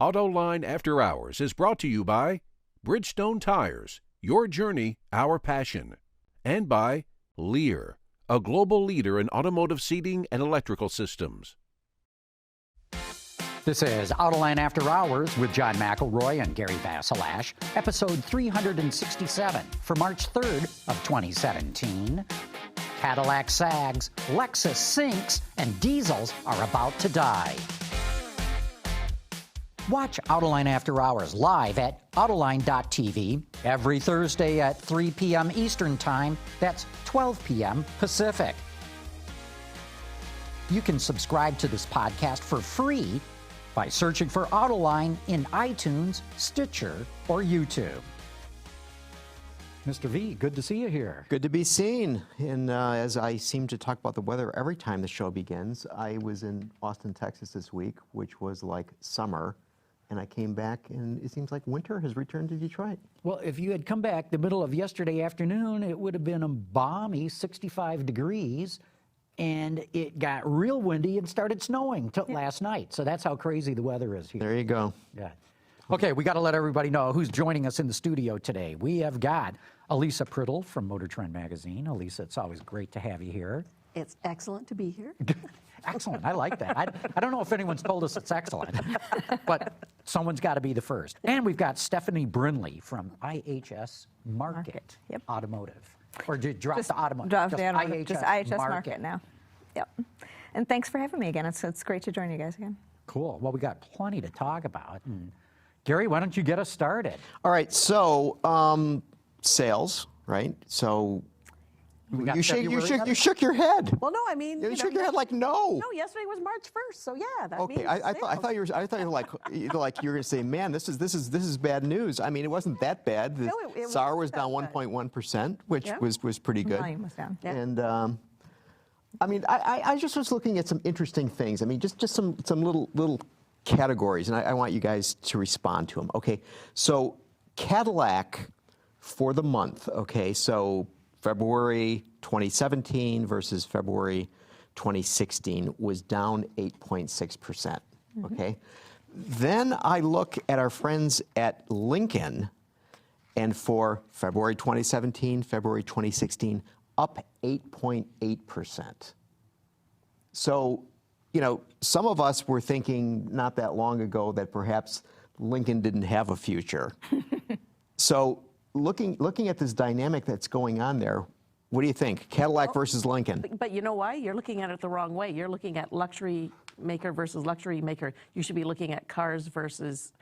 Autoline After Hours is brought to you by Bridgestone Tires, your journey, our passion, and by Lear, a global leader in automotive seating and electrical systems. This is Autoline After Hours with John McElroy and Gary Vasilash, episode 367 for March 3rd of 2017. Cadillac sags, Lexus sinks, and diesels are about to die. Watch Autoline After Hours live at Autoline.tv every Thursday at 3 p.m. Eastern Time. That's 12 p.m. Pacific. You can subscribe to this podcast for free by searching for Autoline in iTunes, Stitcher, or YouTube. Mr. V, good to see you here. Good to be seen. And as I seem to talk about the weather every time the show begins, I was in Austin, Texas this week, which was like summer. And I came back, and it seems like winter has returned to Detroit. Well, if you had come back the middle of yesterday afternoon, it would have been a balmy 65 degrees, and it got real windy and started snowing till last night. So that's how crazy the weather is here. There you go. Yeah. Okay, we got to let everybody know who's joining us in the studio today. We have got Alisa Priddle from Motor Trend Magazine. Alisa, it's always great to have you here. It's excellent to be here. Excellent. I like that. I don't know if anyone's told us it's excellent, but someone's got to be the first. And we've got Stephanie Brinley from IHS Markit Automotive. Or did you drop the automotive? Drop the automotive. Just IHS Markit now. Yep. And thanks for having me again. It's great to join you guys again. Cool. Well, we got plenty to talk about. And Gary, why don't you get us started? All right. So sales, right? So you shook your head. Well, no, I mean, you shook your head like no. No, yesterday was March 1st, so yeah, that okay, means I thought you were like you were going to say, man, this is bad news. I mean, it wasn't that bad. The SAR was down 1.1%, which was pretty good. Volume was down. Yeah. And I mean, I just was looking at some interesting things. I mean, just some little categories, and I want you guys to respond to them. Okay, so Cadillac for the month. Okay, so February 2017 versus February 2016 was down 8.6%. Okay. Then I look at our friends at Lincoln, and for February 2017, February 2016, up 8.8%. So, you know, some of us were thinking not that long ago that perhaps Lincoln didn't have a future. So looking at this dynamic that's going on there, what do you think? Cadillac versus Lincoln. But you know why? You're looking at it the wrong way. You're looking at luxury maker versus luxury maker. You should be looking at cars versus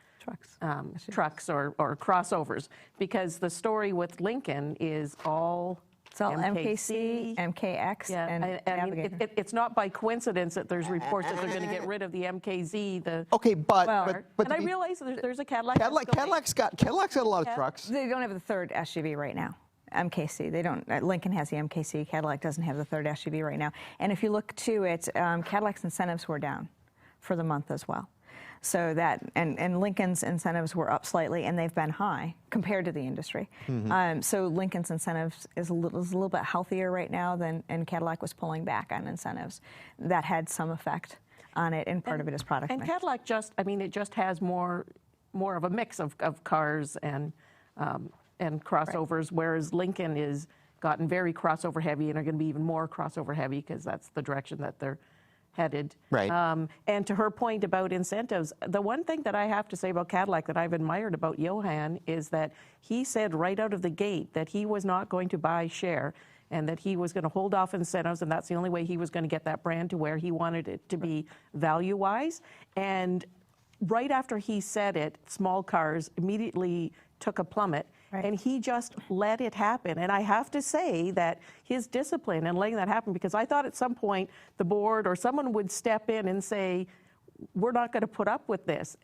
trucks or crossovers, because the story with Lincoln is all It's all MKC, MKX, and Navigator. It's not by coincidence that there's reports that they're going to get rid of the MKZ. Okay, but and I realize there's a Cadillac. Cadillac's got a lot of trucks. They don't have the third SUV right now. MKC, they don't. Lincoln has the MKC. Cadillac doesn't have the third SUV right now. And if you look to it, Cadillac's incentives were down for the month as well. So that, and Lincoln's incentives were up slightly, and they've been high compared to the industry. So Lincoln's incentives is a little bit healthier right now and Cadillac was pulling back on incentives. That had some effect on it, and part of it is product mix. And Cadillac it just has more of a mix of cars and crossovers, whereas Lincoln is gotten very crossover heavy and are going to be even more crossover heavy because that's the direction that they're headed. Right. And to her point about incentives, the one thing that I have to say about Cadillac that I've admired about Johan is that he said right out of the gate that he was not going to buy share and that he was going to hold off incentives, and that's the only way he was going to get that brand to where he wanted it to be value-wise. And right after he said it, small cars immediately took a plummet. Right. And he just let it happen. And I have to say that his discipline in letting that happen, because I thought at some point the board or someone would step in and say, we're not going to put up with this.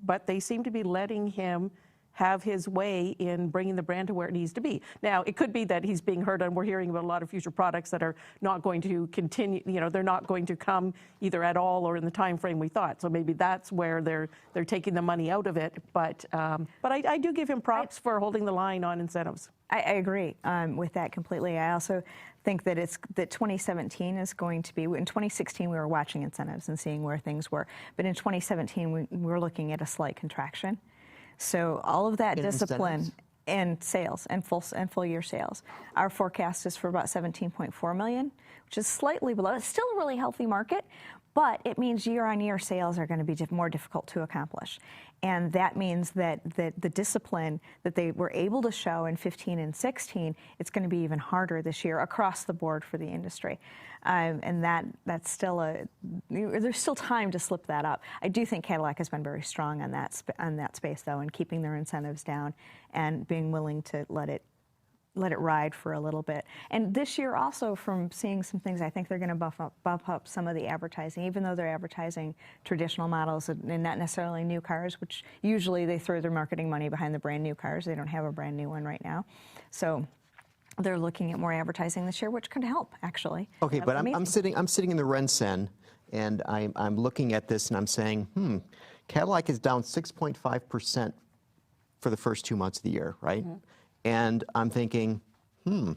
But they seem to be letting him have his way in bringing the brand to where it needs to be. Now, it could be that he's being heard, and we're hearing about a lot of future products that are not going to continue, they're not going to come either at all or in the time frame we thought. So maybe that's where they're taking the money out of it. But I do give him props for holding the line on incentives. I agree with that completely. I also think that that 2017 is going to be, in 2016 we were watching incentives and seeing where things were, but in 2017 we were looking at a slight contraction. So all of that discipline and sales and full year sales. Our forecast is for about 17.4 million, which is slightly below. It's still a really healthy market, but it means year-on-year sales are going to be more difficult to accomplish. And that means that the discipline that they were able to show in 15 and 16, it's going to be even harder this year across the board for the industry. And that's still there's still time to slip that up. I do think Cadillac has been very strong on that space, though, in keeping their incentives down and being willing to let it ride for a little bit. And this year also, from seeing some things, I think they're going to bump up some of the advertising, even though they're advertising traditional models and not necessarily new cars, which usually they throw their marketing money behind the brand new cars. They don't have a brand new one right now. So they're looking at more advertising this year, which could help, actually. Okay, but I'm sitting in the Rensen, and I'm looking at this and I'm saying, Cadillac is down 6.5% for the first 2 months of the year, right? Mm-hmm. And I'm thinking, these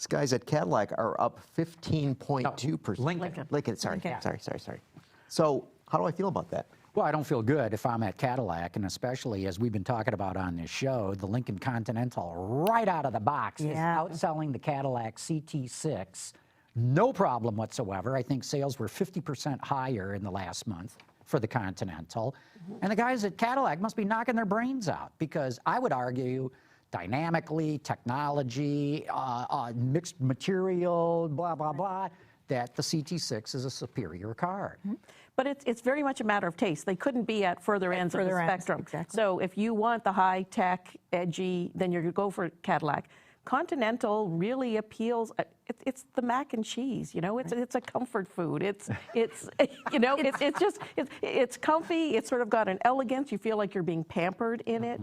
guys at Cadillac are up 15.2%. Lincoln. Sorry. So how do I feel about that? Well, I don't feel good if I'm at Cadillac, and especially as we've been talking about on this show, the Lincoln Continental right out of the box is outselling the Cadillac CT6. No problem whatsoever. I think sales were 50% higher in the last month for the Continental. And the guys at Cadillac must be knocking their brains out, because I would argue dynamically, technology, mixed material, blah, blah, blah, that the CT6 is a superior car. Mm-hmm. But it's very much a matter of taste. They couldn't be at further ends of the spectrum. Exactly. So if you want the high-tech, edgy, then you're going to go for Cadillac. Continental really appeals. It's the mac and cheese, It's a comfort food. It's comfy. It's sort of got an elegance. You feel like you're being pampered in it.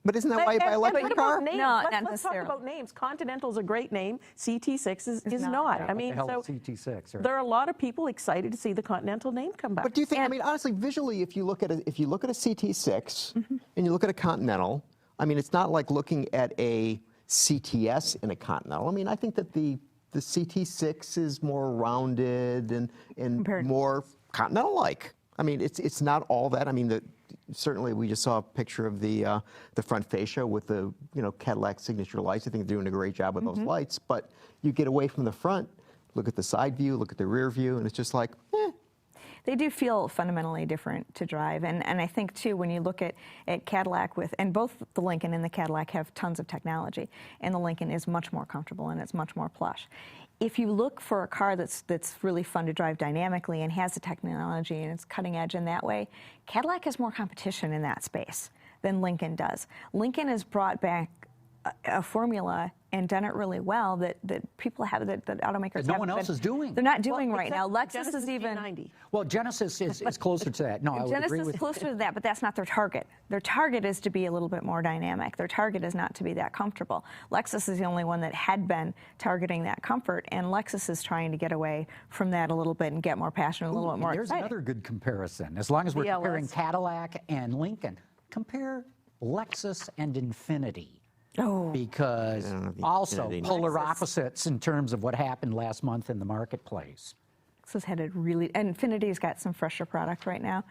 But isn't that why you buy an electric car? No, let's talk about names. Continental's a great name. CT6 is not. Yeah, I mean, so CT6, right? there are a lot of people excited to see the Continental name come back. But do you think? Honestly, visually, if you look at a CT6 and you look at a Continental, it's not like looking at a CTS in a Continental. I think that the CT6 is more rounded and more Continental-like. It's not all that. Certainly, we just saw a picture of the front fascia with the Cadillac signature lights. I think they're doing a great job with those lights. But you get away from the front, look at the side view, look at the rear view, and it's just like, They do feel fundamentally different to drive. And I think, too, when you look at Cadillac and both the Lincoln and the Cadillac have tons of technology, and the Lincoln is much more comfortable and it's much more plush. If you look for a car that's really fun to drive dynamically and has the technology and it's cutting edge in that way, Cadillac has more competition in that space than Lincoln does. Lincoln has brought back a formula and done it really well that people have, that automakers no one else is doing. They're not doing right now. Lexus is even... G90. Well, Genesis is closer to that. No, I would agree with Genesis is closer to that, but that's not their target. Their target is to be a little bit more dynamic. Their target is not to be that comfortable. Lexus is the only one that had been targeting that comfort, and Lexus is trying to get away from that a little bit and get more passionate, a little bit more There's exciting. another good comparison. As long as we're comparing Cadillac and Lincoln, compare Lexus and Infiniti. Oh. Because also polar opposites in terms of what happened last month in the marketplace. Lexus headed really, and Infinity's got some fresher product right now,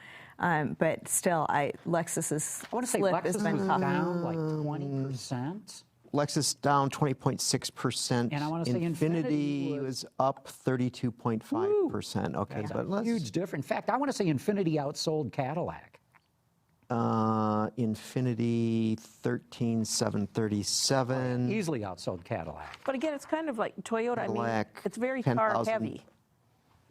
but still, Lexus's I want to say slip has Lexus been was tough. down like 20%. Lexus down 20.6%. And I want to say Infiniti was up 32.5%. Okay, That's but a huge difference. In fact, I want to say Infiniti outsold Cadillac. Infiniti 13,737. Easily outsold Cadillac. But again, it's kind of like Toyota. Cadillac, It's very 10,000. car heavy.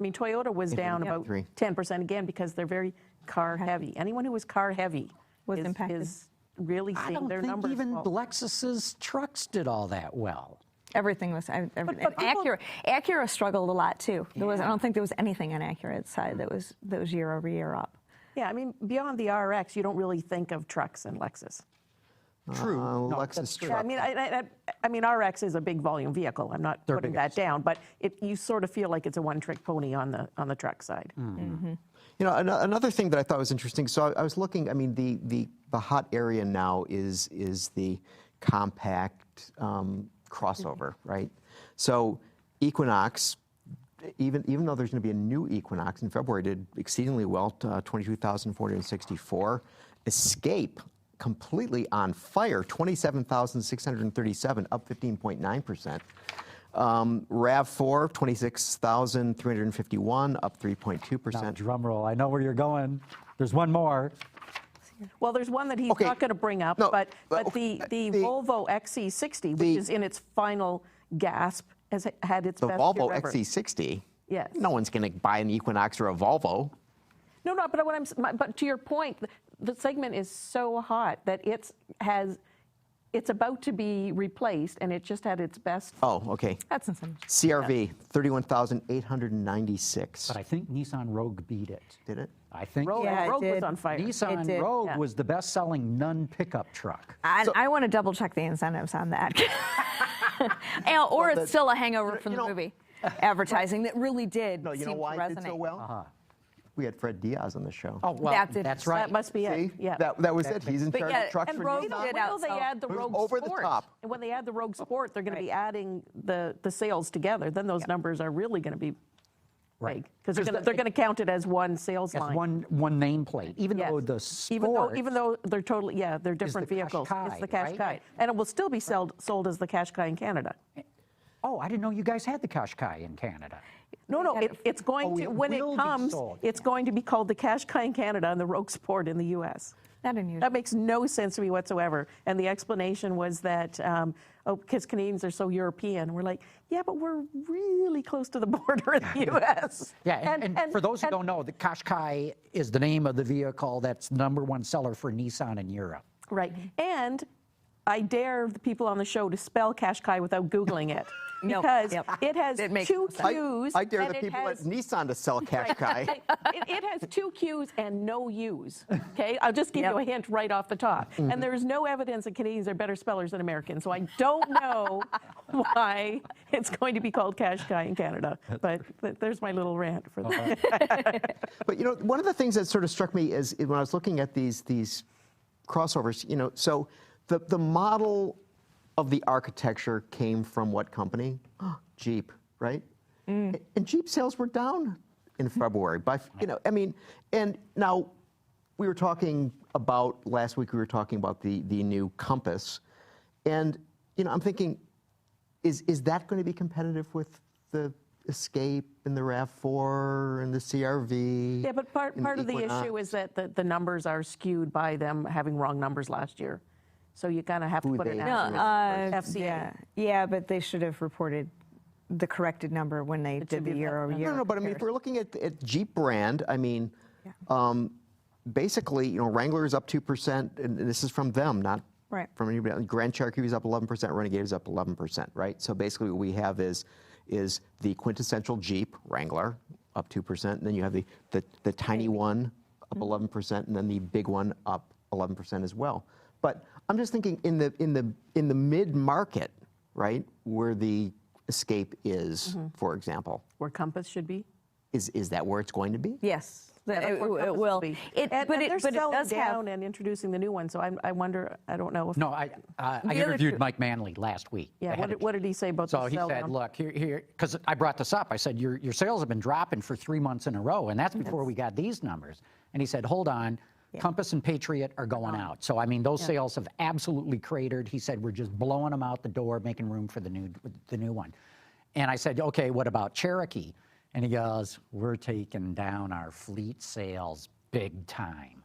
Toyota was down about 10% again because they're very car heavy. Anyone who was car heavy Was impacted. is really seeing their numbers. I don't think even fall. Lexus's trucks did all that well. Everything was. Acura struggled a lot too. I don't think there was anything on Acura's side that was year over year up. Yeah, I mean, beyond the RX, you don't really think of trucks and Lexus. True. No, Lexus that's true. truck. Yeah, I mean, RX is a big volume vehicle. I'm not They're putting biggest. that down, but you sort of feel like it's a one-trick pony on the truck side. You know, another thing that I thought was interesting. So I was looking. I mean, the hot area now is the compact crossover, right? So Equinox, even though there's going to be a new Equinox in February, did exceedingly well, 22,464. Escape, completely on fire, 27,637, up 15.9%. RAV4, 26,351, up 3.2%. Now, drum roll. I know where you're going. There's one more. Well, there's one that he's Okay. not going to bring up, No, but okay. the The- Volvo XC60, which the- is in its final gasp, has had its The best Volvo year ever. XC60. Yes. No one's going to buy an Equinox or a Volvo. No, but but to your point, the segment is so hot that it's about to be replaced, and it just had its best. Oh, okay. That's insane. CRV, 31,896. But I think Nissan Rogue beat it. Did it? I think Rogue, Yeah, it Rogue was did. on fire. It Nissan did, Rogue yeah. was the best-selling non-pickup truck. I want to double check the incentives on that. Or it's still a hangover from the movie advertising that really did No, you know seem why to it did resonate. so well? We had Fred Diaz on the show. Oh, well, That's it. that's right. That must be See? it. Yeah. That was it. He's in But charge yeah, of trucks and for Rogue Nissan. did Wait till they outsell. add the It was Rogue over the Sport. top. And when they add the Rogue Sport, they're going to be Right. adding the sales together. Then those numbers are really going to be Right. big because they're going to count it as one sales As line. one nameplate, even Yes. though the Sport even though they're totally they're different the vehicles. It's the Qashqai, Qashqai, right? and it will still be sold as the Qashqai in Canada. Oh, I didn't know you guys had the Qashqai in Canada. No, it's going to when it will be comes, sold. it's going to be called the Qashqai in Canada and the Rogue Sport in the U.S. Not unusual. That makes no sense to me whatsoever. And the explanation was that, because Canadians are so European. We're like, yeah, but we're really close to the border in the U.S. Yeah, and for those who don't know, the Qashqai is the name of the vehicle that's #1 seller for Nissan in Europe. Right. And I dare the people on the show to spell Qashqai without Googling it. No, Because yep. it has It makes two no sense. Q's. I dare and the it people has, at Nissan to sell Qashqai. it has two Q's and no U's. Okay? I'll just give you a hint right off the top. Mm-hmm. And there's no evidence that Canadians are better spellers than Americans. So I don't know why it's going to be called Qashqai in Canada. But there's my little rant for that. But you know, one of the things that sort of struck me is when I was looking at these crossovers, you know, so the model of the architecture came from what company? Jeep, right? And Jeep sales were down in February by, you know, I mean, and now we were talking about last week. We were talking about the new Compass, and you know, I'm thinking, is that going to be competitive with the Escape and the RAV4 and the CRV? Yeah, but part and of the Equinox? issue is that the numbers are skewed by them having wrong numbers last year. So you kind of have to Who put it they? out. No, FCA. yeah, but they should have reported the corrected number when they did should the be that. year-over-year. No, but I mean, if we're looking at Jeep brand, I mean, basically, you know, Wrangler is up 2%, and this is from them, not Right. from anybody else. Grand Cherokee is up 11%, Renegade is up 11%, right? So basically, what we have is the quintessential Jeep Wrangler up 2%, and then you have the tiny one up 11%, and then the big one up 11% as well. But I'm just thinking in the mid market, right, where the Escape is, for example, Where Compass should be. is that where it's going to be? Yes, That's it where Compass will. will be. But they're it selling does down have. and introducing the new one. So I wonder. I don't know if. No, I other interviewed two- Mike Manley last week. Yeah. What did he say about So the he sell said, down? look, here, because I brought this up. I said, your sales have been dropping for 3 months in a row, and that's before we got these numbers. And he said, hold on, Compass and Patriot are going out. So, I mean, those sales have absolutely cratered. He said, we're just blowing them out the door, making room for the new one. And I said, okay, what about Cherokee? And he goes, we're taking down our fleet sales big time.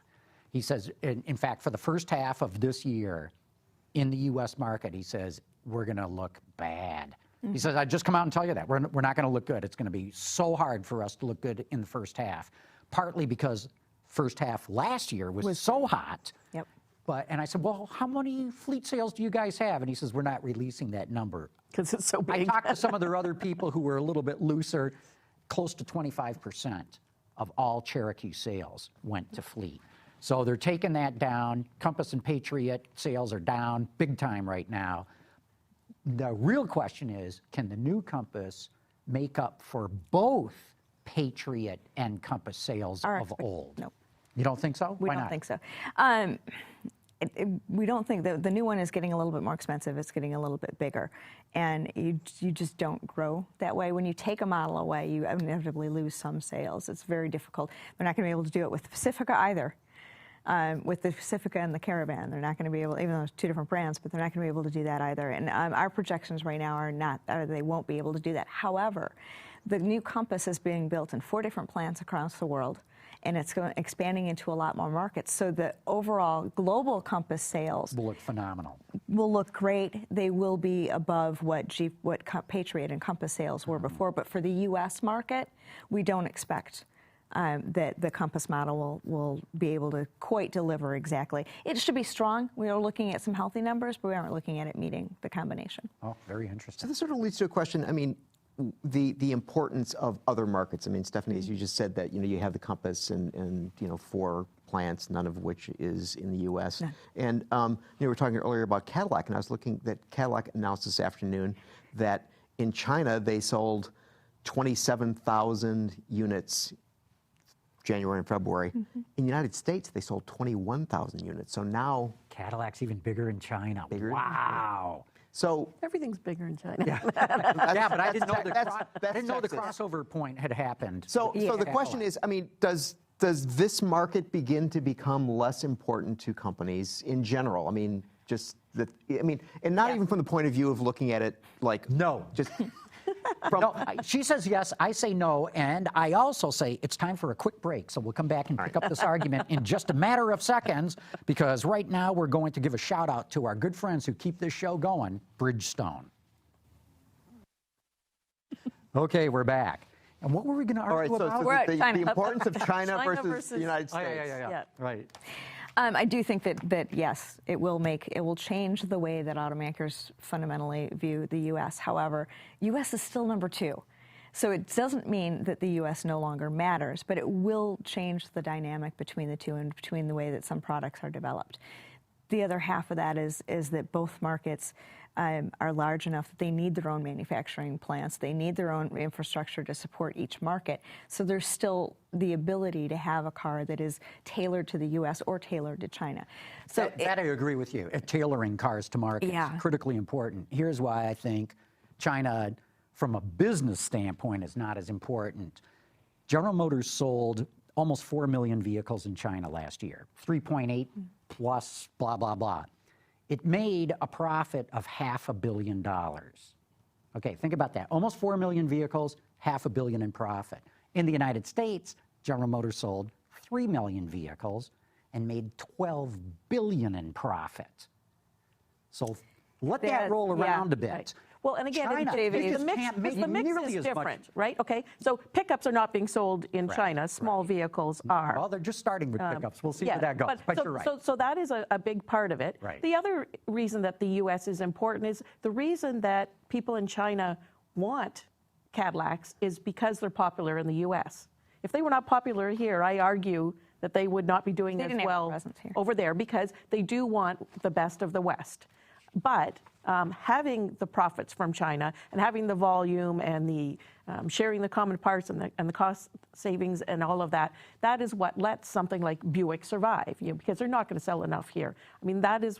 He says, in fact, for the first half of this year in the U.S. market, he says, we're going to look bad. He says, I just come out and tell you that. We're not going to look good. It's going to be so hard for us to look good in the first half, partly because first half last year was so hot. Yep. And I said, well, how many fleet sales do you guys have? And he says, we're not releasing that number. Because it's so I big. talked to some of their other people who were a little bit looser, close to 25% of all Cherokee sales went to fleet. So they're taking that down. Compass and Patriot sales are down big time right now. The real question is, can the new Compass make up for both Patriot and Compass sales of old? No. You don't think so? We Why don't not? think so. We don't think the new one is getting a little bit more expensive. It's getting a little bit bigger, and you just don't grow that way. When you take a model away, you inevitably lose some sales. It's very difficult. They're not going to be able to do it with the Pacifica either. With the Pacifica and the Caravan, they're not going to be able, even though it's two different brands, but they're not going to be able to do that either. And our projections right now are not, they won't be able to do that. However, the new Compass is being built in 4 different plants across the world, and it's expanding into a lot more markets. So the overall global Compass sales Will look phenomenal. will look great. They will be above what Patriot and Compass sales were before. But for the U.S. market, we don't expect that the Compass model will be able to quite deliver exactly. It should be strong. We are looking at some healthy numbers, but we aren't looking at it meeting the combination. Oh, very So interesting. this sort of leads to a question. I mean, the importance of other markets. I mean, Stephanie, as you just said that, you have the Compass and 4 plants, none of which is in the U.S. No. And we were talking earlier about Cadillac, and I was looking that Cadillac announced this afternoon that in China they sold 27,000 units January and February. In the United States, they sold 21,000 units. So now Cadillac's even bigger in China. Bigger? Wow. So Everything's bigger in China. Yeah, but I didn't know the Texas. crossover point had happened. So the question is, I mean, does this market begin to become less important to companies in general? I mean, and not even from the point of view of looking at it like No. just No, she says yes, I say no, and I also say it's time for a quick break. So we'll come back and pick up this argument in just a matter of seconds, because right now we're going to give a shout out to our good friends who keep this show going, Bridgestone. Okay, we're back. And what were we going to argue all right. about? So We're at the China. importance of China, China versus the United States. Yeah. Right. I do think that yes, it will change the way that automakers fundamentally view the U.S. However, U.S. is still number 2. So it doesn't mean that the U.S. no longer matters, but it will change the dynamic between the two and between the way that some products are developed. The other half of that is that both markets are large enough that they need their own manufacturing plants. They need their own infrastructure to support each market. So there's still the ability to have a car that is tailored to the U.S. or tailored to China. So that I agree with you. Tailoring cars to market is critically important. Here's why I think China, from a business standpoint, is not as important. General Motors sold almost 4 million vehicles in China last year, 3.8 plus blah, blah, blah. It made a profit of $500 million. Okay, think about that. Almost 4 million vehicles, $500 million in profit. In the United States, General Motors sold 3 million vehicles and made $12 billion in profit. So let that roll around a bit. Right. Well, and again, China, the just mix, can't make the mix nearly is as much. different, right? Okay, so pickups are not being sold in China. Small vehicles are. Well, they're just starting with pickups. We'll see where that goes. But you're right. So that is a big part of it. Right. The other reason that the U.S. is important is the reason that people in China want Cadillacs is because they're popular in the U.S. If they were not popular here, I argue that they would not be doing as well over there, because they do want the best of the West. But having the profits from China and having the volume and the sharing the common parts and the cost savings and all of that, that is what lets something like Buick survive, because they're not going to sell enough here. I mean, that is,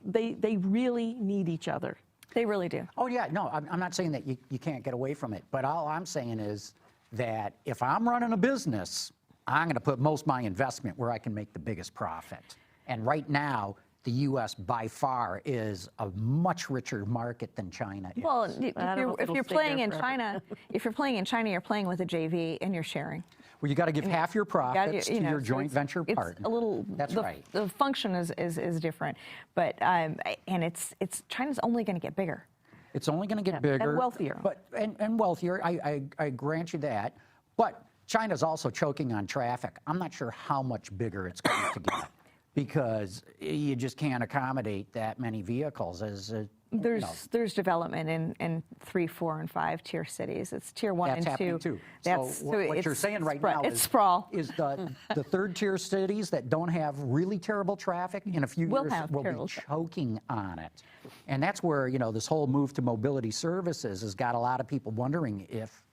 they really need each other. They really do. Oh, yeah, no, I'm not saying that you can't get away from it, but all I'm saying is that if I'm running a business, I'm going to put most of my investment where I can make the biggest profit. And right now, the U.S. by far is a much richer market than China is. Well, if you're playing in China, you're playing with a JV and you're sharing. Well, you got to give half your profits to your joint venture partner. It's a little. That's right. The function is different, but and it's China's only going to get bigger. It's only going to get bigger and wealthier. But and wealthier. I grant you that. But China's also choking on traffic. I'm not sure how much bigger it's going to get, because you just can't accommodate that many vehicles as There's development in 3, 4, and 5 tier cities. It's tier 1 That's and 2. happening too. That's, so what you're saying right now it's sprawl. is the third tier cities that don't have really terrible traffic in a few years will be choking on it. And that's where, this whole move to mobility services has got a lot of people wondering if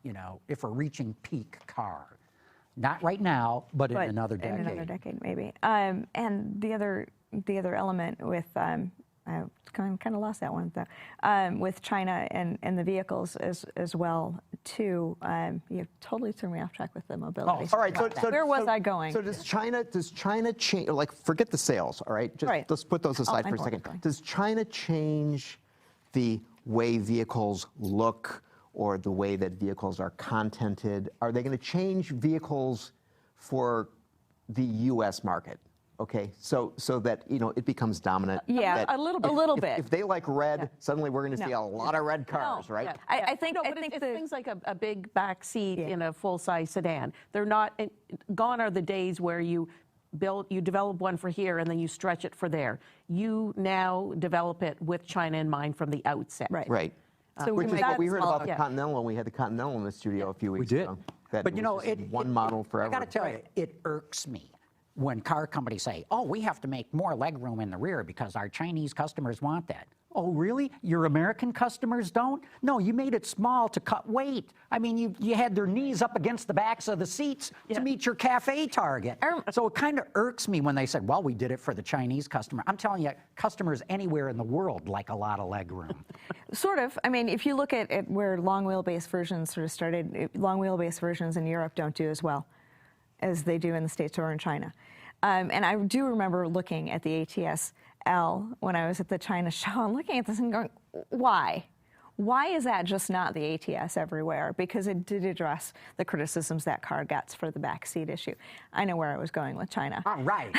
we're reaching peak car. Not right now, but in another decade. In another decade, maybe. And the other element with I kind of lost that one though. With China and the vehicles as well too. You totally threw me off track with the mobility. All right. So where was I going? So does China change? Like, forget the sales. All right. Let's put those aside for a second. Does China change the way vehicles look or the way that vehicles are contented? Are they going to change vehicles for the U.S. market? Okay, so that it becomes dominant. Yeah, a little bit. If they like red, suddenly we're going to see a lot of red cars, right? Yeah. I think it's things like a big back seat in a full-size sedan. They're not gone are the days where you develop one for here and then you stretch it for there. You now develop it with China in mind from the outset. Right. So which is what we heard about the Continental, and we had the Continental in the studio a few weeks ago. But one model forever. I got to tell you, it irks me when car companies say, "Oh, we have to make more legroom in the rear because our Chinese customers want that." Oh, really? Your American customers don't? No, you made it small to cut weight. I mean, you had their knees up against the backs of the seats to meet your cafe target. So it kind of irks me when they said, "Well, we did it for the Chinese customer." I'm telling you, customers anywhere in the world like a lot of legroom. Sort of. I mean, if you look at where long wheelbase versions sort of started, long wheelbase versions in Europe don't do as well as they do in the States or in China. And I do remember looking at the ATS-L when I was at the China show. I'm looking at this and going, why? Why is that just not the ATS everywhere? Because it did address the criticisms that car gets for the backseat issue. I know where I was going with China. All right.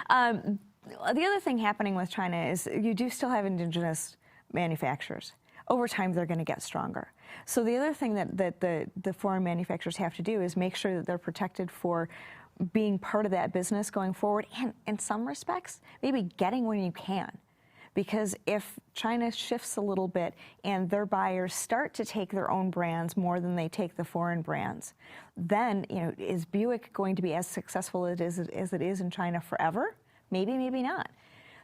The other thing happening with China is you do still have indigenous manufacturers. Over time, they're going to get stronger. So the other thing that the foreign manufacturers have to do is make sure that they're protected for being part of that business going forward, and in some respects, maybe getting when you can. Because if China shifts a little bit and their buyers start to take their own brands more than they take the foreign brands, then is Buick going to be as successful as it is in China forever? Maybe, maybe not.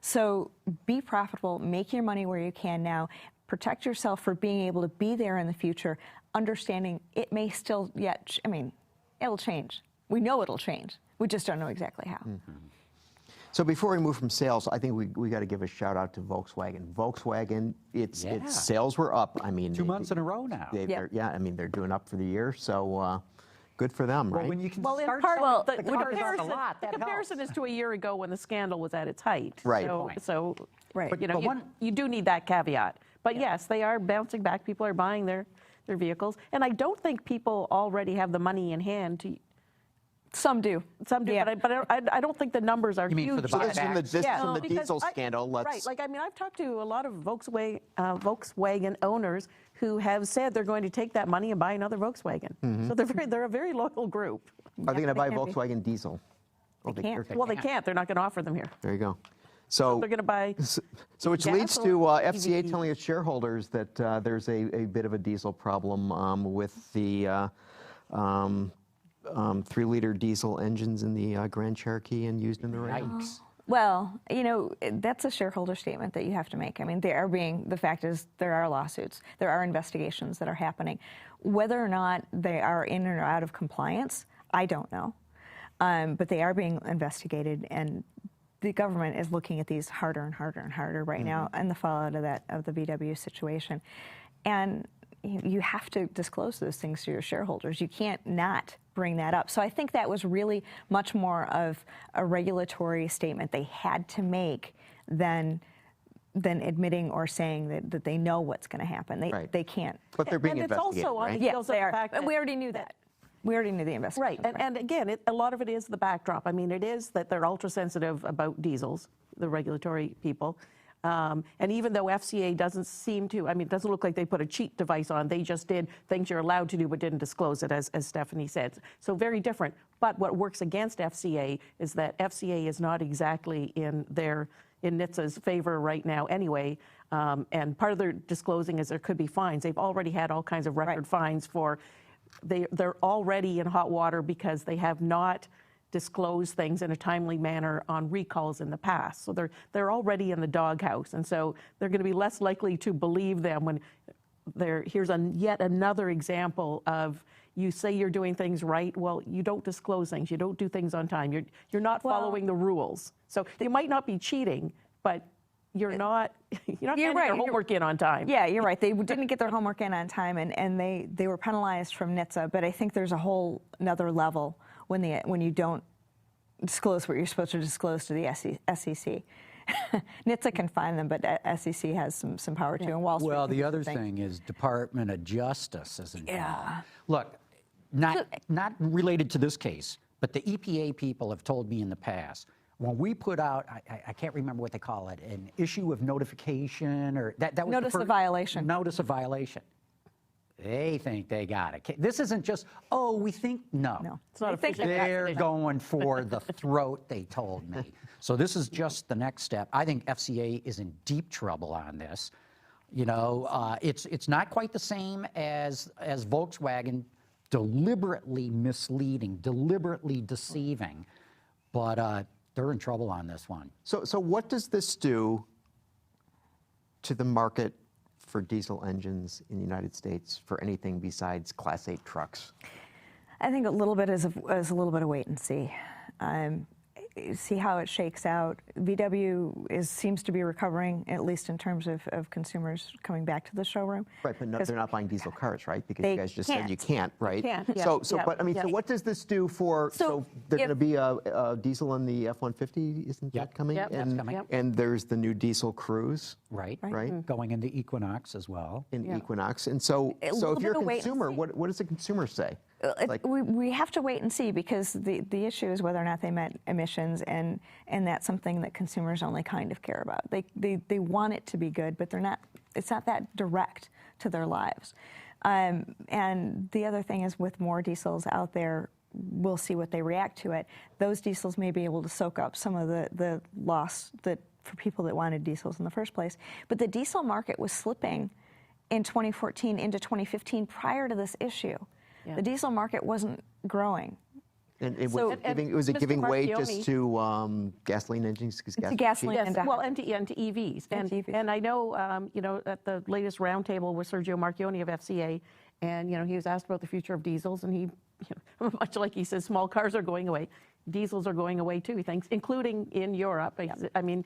So be profitable, make your money where you can now, protect yourself for being able to be there in the future, understanding it may still it'll change. We know it'll change. We just don't know exactly how. Mm-hmm. So before we move from sales, I think we got to give a shout out to Volkswagen. Volkswagen, its sales were up. I mean, 2 months in a row now. They're doing up for the year. So good for them, right? When you can in start part, the comparison is to a year ago when the scandal was at its height. Right. So right. You do need that caveat. But yes, they are bouncing back. People are buying their vehicles. And I don't think people already have the money in hand to. Some do. Yeah. But I don't think the numbers are huge. So this is from the diesel scandal. Right. Like, I've talked to a lot of Volkswagen owners who have said they're going to take that money and buy another Volkswagen. Mm-hmm. So they're a very local group. Are they going to buy Volkswagen diesel? They can't. Well, they can't. They're not going to offer them here. There you go. So they're going to buy. So which leads to FCA telling its shareholders that there's a bit of a diesel problem with the 3-liter diesel engines in the Grand Cherokee and used in the race. Well, that's a shareholder statement that you have to make. I mean, the fact is there are lawsuits, there are investigations that are happening. Whether or not they are in or out of compliance, I don't know. But they are being investigated, and the government is looking at these harder and harder and harder right now in the fallout of the VW situation. And you have to disclose those things to your shareholders. You can't not bring that up. So I think that was really much more of a regulatory statement they had to make than admitting or saying that they know what's going to happen. They can't. But they're being investigated, it's also on right? the heels of the fact that we already knew that. We already knew the investigation. Right, and again, a lot of it is the backdrop. I mean, it is that they're ultra sensitive about diesels, the regulatory people. And even though FCA doesn't seem to, it doesn't look like they put a cheat device on. They just did things you're allowed to do but didn't disclose it, as Stephanie said. So very different. But what works against FCA is that FCA is not exactly in NHTSA's favor right now anyway. And part of their disclosing is there could be fines. They've already had all kinds of record fines for, they're already in hot water because they have not disclosed things in a timely manner on recalls in the past. So they're already in the doghouse, and so they're going to be less likely to believe them when here's yet another example of, you say you're doing things right, well, you don't disclose things, you don't do things on time, you're not following the rules. So you might not be cheating, but you're not getting your homework in on time. Yeah, you're right. They didn't get their homework in on time, and they were penalized from NHTSA. But I think there's a whole another level when you don't disclose what you're supposed to disclose to the SEC. NHTSA can fine them, but SEC has some power too. And Wall Street. Well, the other thing is Department of Justice is involved. Yeah. Look, not related to this case, but the EPA people have told me in the past, when we put out, I can't remember what they call it, an issue of notification, or that was Notice of violation. Notice of violation. They think they got it. This isn't just, oh, we think, no. It's not official. They're going for the throat, they told me. So this is just the next step. I think FCA is in deep trouble on this. You know, it's not quite the same as Volkswagen deliberately misleading, deliberately deceiving, but they're in trouble on this one. So what does this do to the market for diesel engines in the United States for anything besides Class 8 trucks? I think a little bit is a little bit of wait and see. See how it shakes out. VW seems to be recovering, at least in terms of consumers coming back to the showroom. Right, but they're not buying diesel cars, right? Because They you guys just can't. said you can't, right? Can't, yeah, So yeah, but I mean, yeah. so what does this do for? So they're going to be a diesel in the F-150, isn't that coming? Yep, and, that's coming. Yep. And there's the new diesel Cruise, Right. right? Going into Equinox as well. In Equinox, and so little if you're bit a of wait and consumer, see. what does the consumer say? We have to wait and see, because the issue is whether or not they met emissions, and that's something that consumers only kind of care about. They want it to be good, but it's not that direct to their lives. And the other thing is, with more diesels out there, we'll see what they react to it. Those diesels may be able to soak up some of the loss that for people that wanted diesels in the first place. But the diesel market was slipping in 2014 into 2015 prior to this issue. Yeah. The diesel market wasn't growing. And it So- was it Mr. giving way Marchione- just to gasoline engines? To gasoline Yes, and to well, and to EVs. And to EVs. And I know, you know, at the latest roundtable with Sergio Marchione of FCA, and, you know, he was asked about the future of diesels, and he, you know, much like he says, small cars are going away, diesels are going away too, he thinks, including in Europe. I mean,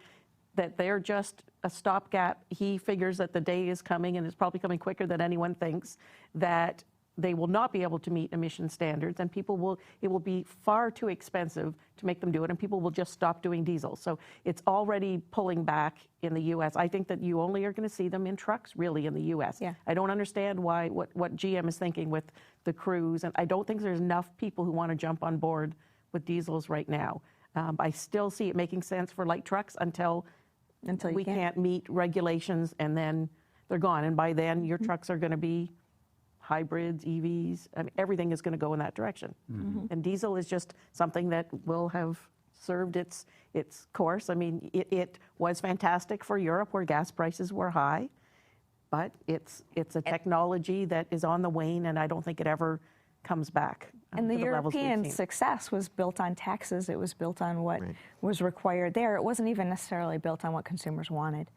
that they're just a stopgap. He figures that the day is coming, and it's probably coming quicker than anyone thinks, that they will not be able to meet emission standards, and it will be far too expensive to make them do it, and people will just stop doing diesel. So it's already pulling back in the U.S. I think that you only are going to see them in trucks, really, in the U.S. Yeah. I don't understand what GM is thinking with the Cruise, and I don't think there's enough people who want to jump on board with diesels right now. I still see it making sense for light trucks until you we can't meet regulations, and then they're gone. And by then, your trucks are going to be hybrids, EVs, I mean, everything is going to go in that direction. And diesel is just something that will have served its course. I mean, it was fantastic for Europe, where gas prices were high, but it's a technology that is on the wane, and I don't think it ever comes back. And the to levels we've European seen. success was built on taxes. It was built on what was required there. It wasn't even necessarily built on what consumers wanted.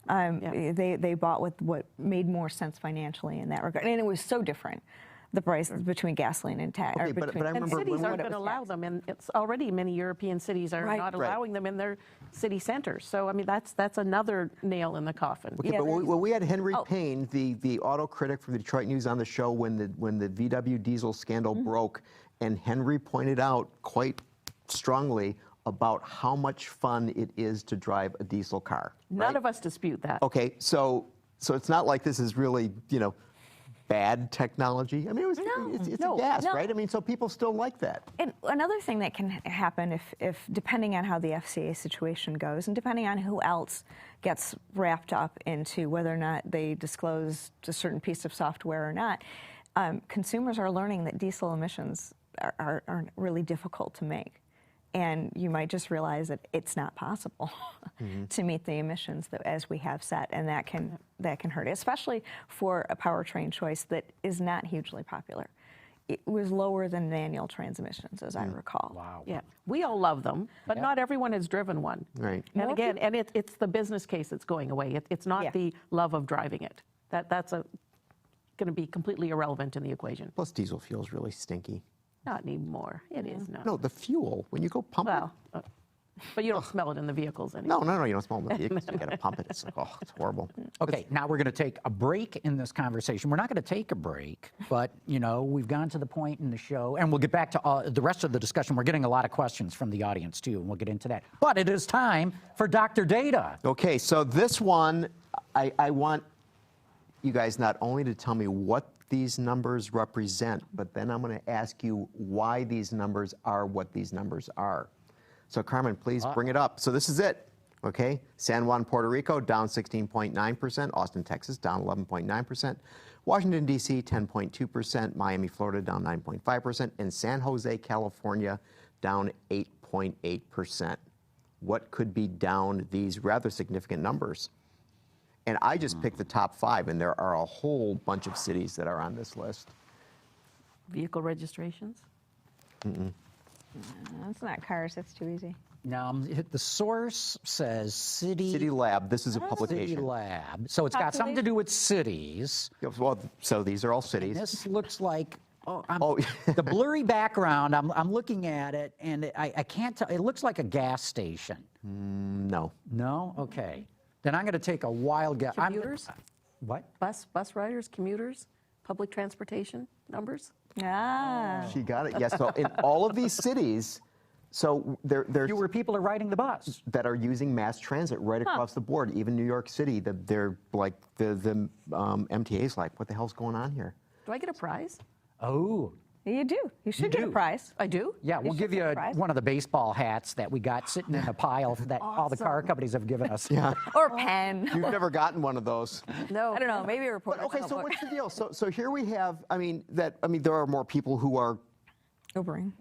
They bought with what made more sense financially in that regard. And it was so different, the price between gasoline and tax. Okay, but I And remember cities when aren't going to allow them, and it's already many European cities are not allowing them in their city centers. So I mean, that's another nail in the coffin. Okay, but when we had Henry Payne, the auto critic from the Detroit News, on the show when the VW diesel scandal broke, and Henry pointed out quite strongly about how much fun it is to drive a diesel car. None of us dispute that. Okay, so it's not like this is really, you know, bad technology. I mean, it's a gas, right? I mean, so people still like that. And another thing that can happen if depending on how the FCA situation goes, and depending on who else gets wrapped up into whether or not they disclose a certain piece of software or not, consumers are learning that diesel emissions are really difficult to make. And you might just realize that it's not possible to meet the emissions that, as we have set, and that can hurt, especially for a powertrain choice that is not hugely popular. It was lower than manual transmissions, as I recall. Wow. Yeah, we all love them, but not everyone has driven one. Right. And again, it's the business case that's going away. It's not the love of driving it. That's going to be completely irrelevant in the equation. Plus, diesel fuel is really stinky. Not anymore. It is not. No, the fuel, when you go pump Well, but you don't smell it in the vehicles it. anymore. No, you don't smell the vehicles. You got to pump it. It's horrible. Okay, now we're going to take a break in this conversation. We're not going to take a break, but, you know, we've gone to the point in the show, and we'll get back to the rest of the discussion. We're getting a lot of questions from the audience, too, and we'll get into that. But it is time for Dr. Data. Okay, so this one, I want you guys not only to tell me what these numbers represent, but then I'm going to ask you why these numbers are what these numbers are. So Carmen, please bring it up. So this is it, okay? San Juan, Puerto Rico, down 16.9%. Austin, Texas, down 11.9%. Washington, D.C., 10.2%. Miami, Florida, down 9.5%. And San Jose, California, down 8.8%. What could be down these rather significant numbers? And I just picked the top 5, and there are a whole bunch of cities that are on this list. Vehicle registrations? That's not cars. That's too easy. Now, the source says City City Lab, this is a City publication. Lab. So it's got something to do with cities. Well, so these are all cities. This looks like the blurry background. I'm looking at it, and I can't tell. It looks like a gas station. No. No? Okay. Then I'm going to take a wild guess. Commuters? What? Bus riders, commuters, public transportation numbers? Ah. She got it. Yes. So in all of these cities, so there's Fewer people are riding the bus. that are using mass transit right across the board. Even New York City, they're like the MTA's like, what the hell's going on here? Do I get a prize? Oh. You do. You should get a do. prize. I do? Yeah, we'll give you one of the baseball hats that we got sitting in a pile that all the car companies have given us. Yeah. Or pen. You've never gotten one of those. No. I don't know. Maybe a But reporter. okay, so what's the deal? So here we have. There are more people who are. Ubering.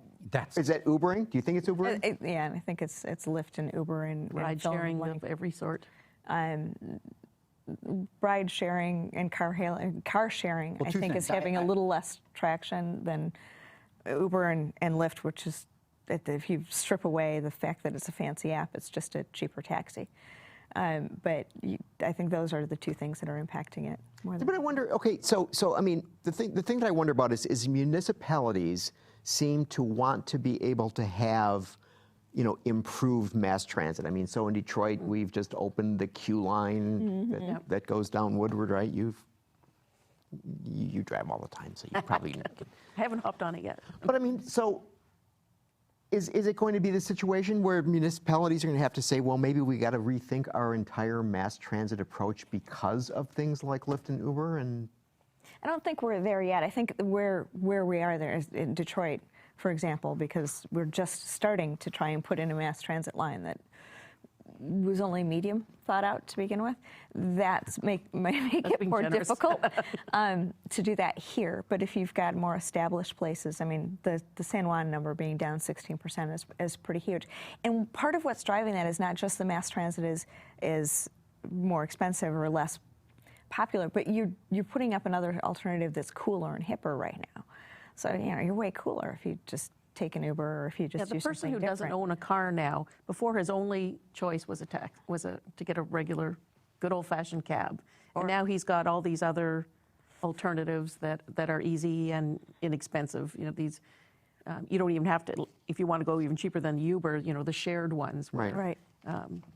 Is that Ubering? Do you think it's Ubering? Yeah, I think it's Lyft and Uber and Ride fill in sharing blank. of every sort. Ride sharing and car sharing, Well, I two think, things. is having a little less traction than Uber and Lyft, which is, if you strip away the fact that it's a fancy app, it's just a cheaper taxi. But I think those are the two things that are impacting it more than. But I wonder. Okay, so I mean, the thing that I wonder about is municipalities seem to want to be able to have, improved mass transit. I mean, so in Detroit, we've just opened the Q line that goes down Woodward, right? You drive all the time, so you probably. I haven't hopped on it yet. But I mean, so is it going to be the situation where municipalities are going to have to say, well, maybe we got to rethink our entire mass transit approach because of things like Lyft and Uber? And I don't think we're there yet. I think where we are there is in Detroit, for example, because we're just starting to try and put in a mass transit line that was only medium thought out to begin with. That's might make it more generous. difficult to do that here. But if you've got more established places, I mean, the San Juan number being down 16% is pretty huge. And part of what's driving that is not just the mass transit is more expensive or less popular, but you're putting up another alternative that's cooler and hipper right now. So you're way cooler if you just take an Uber or if you just do the person who something doesn't different. own a car now, before his only choice was to get a regular, good old-fashioned cab, and now he's got all these other alternatives that are easy and inexpensive. These you don't even have to, if you want to go even cheaper than Uber. The shared ones. Right.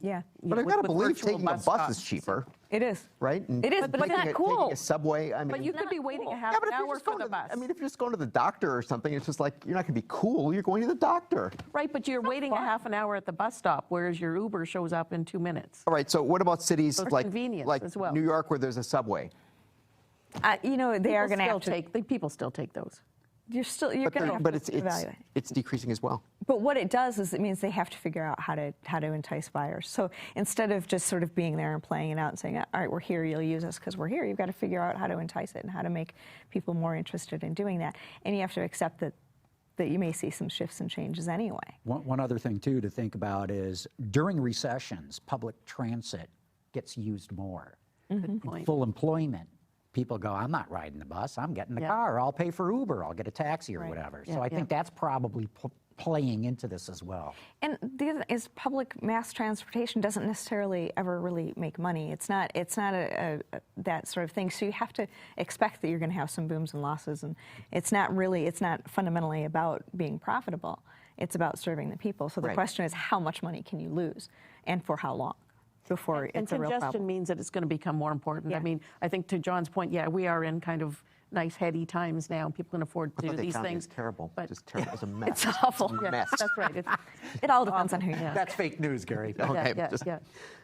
Yeah. But I've got to believe virtual taking a bus stops. is cheaper, It is. right? And It is, but it's not cool. Taking a subway, I mean. But you could be waiting a half Yeah, but an if you're hour just for going the to, bus. I mean, if you're just going to the doctor or something, it's just like you're not going to be cool. You're going to the doctor. Right, but you're waiting a half an hour at the bus stop, whereas your Uber shows up in 2 minutes. All right. So what about cities So it's like convenience as well. New York, where there's a subway? They are going to have to. People still take those. You're going to have But to evaluate. it's decreasing as well. But what it does is it means they have to figure out how to entice buyers. So instead of just sort of being there and playing it out and saying, all right, we're here, you'll use us because we're here, you've got to figure out how to entice it and how to make people more interested in doing that. And you have to accept that that you may see some shifts and changes anyway. One other thing, too, to think about is during recessions, public transit gets used more. Good point. Full employment, people go, I'm not riding the bus, I'm getting the car, I'll pay for Uber, I'll get a taxi or whatever. So I think that's probably playing into this as well. And the other is public mass transportation doesn't necessarily ever really make money. It's not a that sort of thing. So you have to expect that you're going to have some booms and losses, and it's not fundamentally about being profitable. It's about serving the people. So the question is, how much money can you lose, and for how long before it's a real problem? And congestion means that it's going to become more important. Yeah. I mean, I think to John's point, we are in kind of nice heady times now. People can afford to do these things. It's terrible. But Just terrible. It's a mess. It's awful. It's a mess. That's right. It all depends on who you Yeah. ask. That's fake news, Gary. Okay, Yeah. just-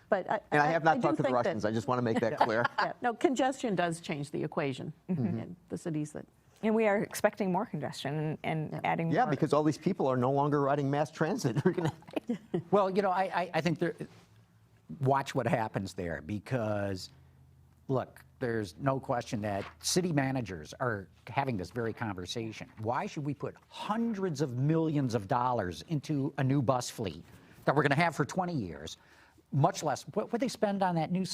But And I have not do talked to the think that- Russians. I just want to make that clear. No, congestion does change the equation in the cities that. And we are expecting more congestion and adding more. Yeah, because all these people are no longer riding mass transit. We're gonna- Well, I think watch what happens there, because, look, there's no question that city managers are having this very conversation. Why should we put hundreds of millions of dollars into a new bus fleet that we're going to have for 20 years? Much less, what would they spend on that new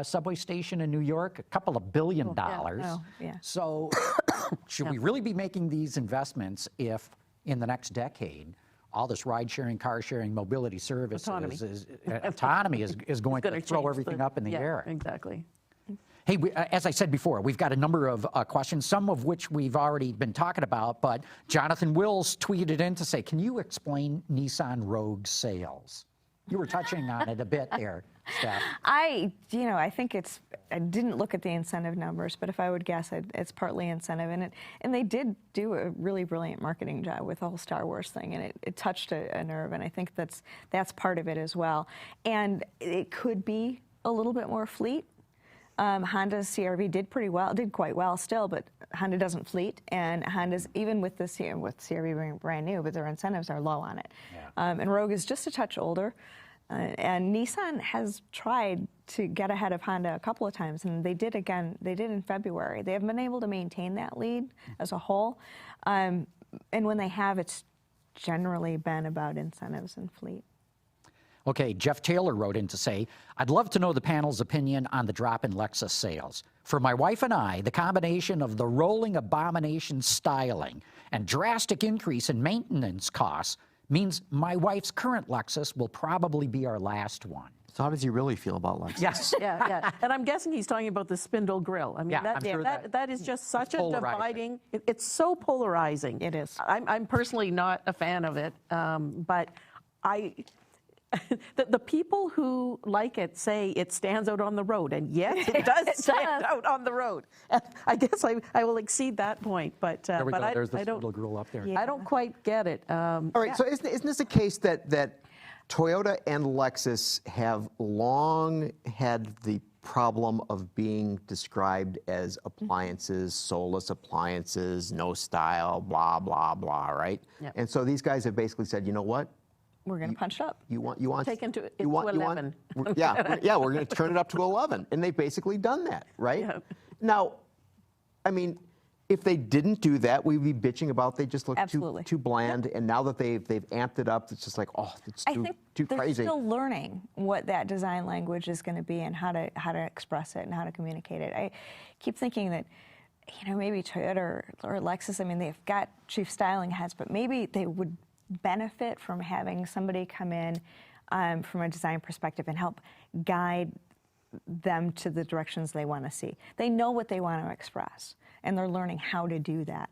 subway station in New York? A couple of $1 billion. Oh, yeah. So should we really be making these investments if in the next decade all this ride-sharing, car-sharing, mobility services, autonomy is going to throw everything up in the air? Exactly. Hey, as I said before, we've got a number of questions, some of which we've already been talking about, but Jonathan Wills tweeted in to say, can you explain Nissan Rogue sales? You were touching on it a bit there, Steph. I think I didn't look at the incentive numbers, but if I would guess, it's partly incentive. And they did do a really brilliant marketing job with the whole Star Wars thing, and it touched a nerve, and I think that's part of it as well. And it could be a little bit more fleet. Honda's CR-V did quite well still, but Honda doesn't fleet, and Honda's, even with CR-V being brand new, but their incentives are low on it. Yeah. And Rogue is just a touch older, and Nissan has tried to get ahead of Honda a couple of times, and they did in February. They haven't been able to maintain that lead as a whole, and when they have, it's generally been about incentives and fleet. Okay, Jeff Taylor wrote in to say, I'd love to know the panel's opinion on the drop in Lexus sales. For my wife and I, the combination of the rolling abomination styling and drastic increase in maintenance costs means my wife's current Lexus will probably be our last one. So how does he really feel about Lexus? Yes. Yeah. And I'm guessing he's talking about the spindle grille. I mean, I'm sure that is just such a polarizing. dividing. It's so polarizing. It is. I'm personally not a fan of it, but the people who like it say it stands out on the road, and yes, it does stand out on the road. And I guess I will exceed that point, but There we go. There's the I don't. little grill up there. I don't quite get it. All right, so isn't this a case that Toyota and Lexus have long had the problem of being described as appliances, soulless appliances, no style, blah, blah, blah, right? Yep. And so these guys have basically said, you know what? We're going to punch it up. You want Take it to 11. We're going to turn it up to 11, and they've basically done that, right? Yeah. Now, I mean, if they didn't do that, we'd be bitching about they just look too bland. And now that they've amped it up, it's just like, oh, it's too they're crazy. still learning what that design language is going to be and how to express it and how to communicate it. I keep thinking that, maybe Toyota or Lexus, I mean, they've got chief styling heads, but maybe they would benefit from having somebody come in from a design perspective and help guide them to the directions they want to see. They know what they want to express, and they're learning how to do that.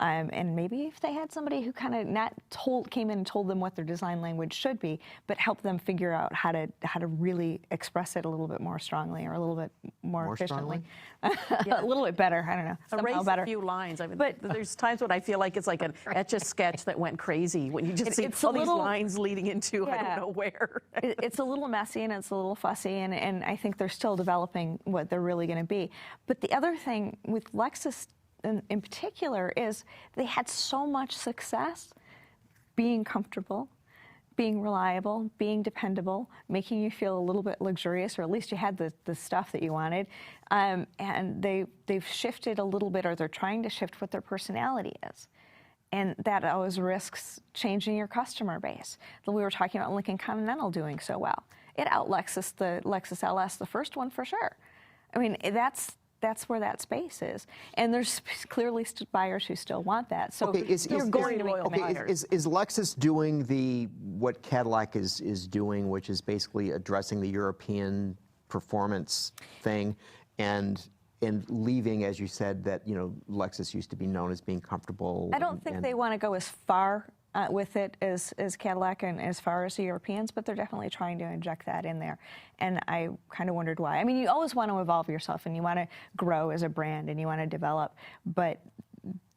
And maybe if they had somebody who kind of came in and told them what their design language should be, but helped them figure out how to really express it a little bit more strongly or a little bit more efficiently, a little bit better. I don't know, somehow better. A few lines. I mean, but there's times when I feel like it's like an Etch-a-Sketch that went crazy when you just see all these lines leading into I don't know where. It's a little messy and it's a little fussy, and I think they're still developing what they're really going to be. But the other thing with Lexus in particular is they had so much success being comfortable, being reliable, being dependable, making you feel a little bit luxurious, or at least you had the stuff that you wanted. And they've shifted a little bit, or they're trying to shift what their personality is. And that always risks changing your customer base. We were talking about Lincoln Continental doing so well. It out-Lexus the Lexus LS, the first one for sure. I mean, that's where that space is. And there's clearly buyers who still want that. So you're going to make them buyers. Is Lexus doing what Cadillac is doing, which is basically addressing the European performance thing and leaving, as you said, that Lexus used to be known as being comfortable? I don't think they want to go as far with it as Cadillac and as far as the Europeans, but they're definitely trying to inject that in there. And I kind of wondered why. I mean, you always want to evolve yourself and you want to grow as a brand and you want to develop, but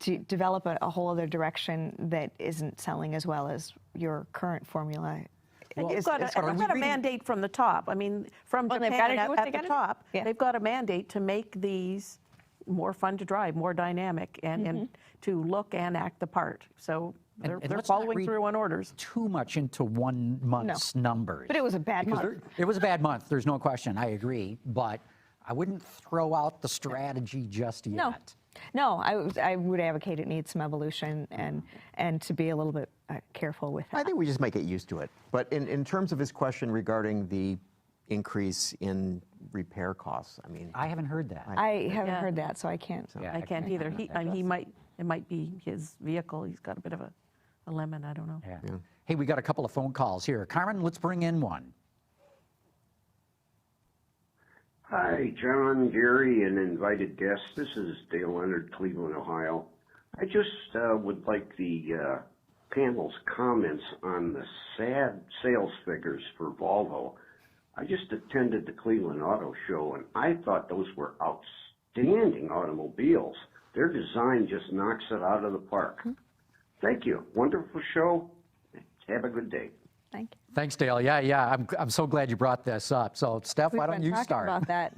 to develop a whole other direction that isn't selling as well as your current formula. They've got a mandate from the top. I mean, from Japan at the top, they've got a mandate to make these more fun to drive, more dynamic, and to look and act the part. So they're following through on orders. Too much into one month's numbers. But it was a bad month. It was a bad month. There's no question. I agree. But I wouldn't throw out the strategy just yet. No, I would advocate it needs some evolution and to be a little bit careful with that. I think we just might get used to it. But in terms of his question regarding the increase in repair costs, I mean, I haven't heard that. I haven't heard that, so I can't. I can't either. It might be his vehicle. He's got a bit of a lemon. I don't know. Yeah. Hey, we got a couple of phone calls here. Carmen, let's bring in one. Hi, John, Gary, and invited guests. This is Dale Leonard, Cleveland, Ohio. I just would like the panel's comments on the sad sales figures for Volvo. I just attended the Cleveland Auto Show, and I thought those were outstanding automobiles. Their design just knocks it out of the park. Thank you. Wonderful show. Have a good day. Thank you. Thanks, Dale. Yeah. I'm so glad you brought this up. So, Steph, why don't you start?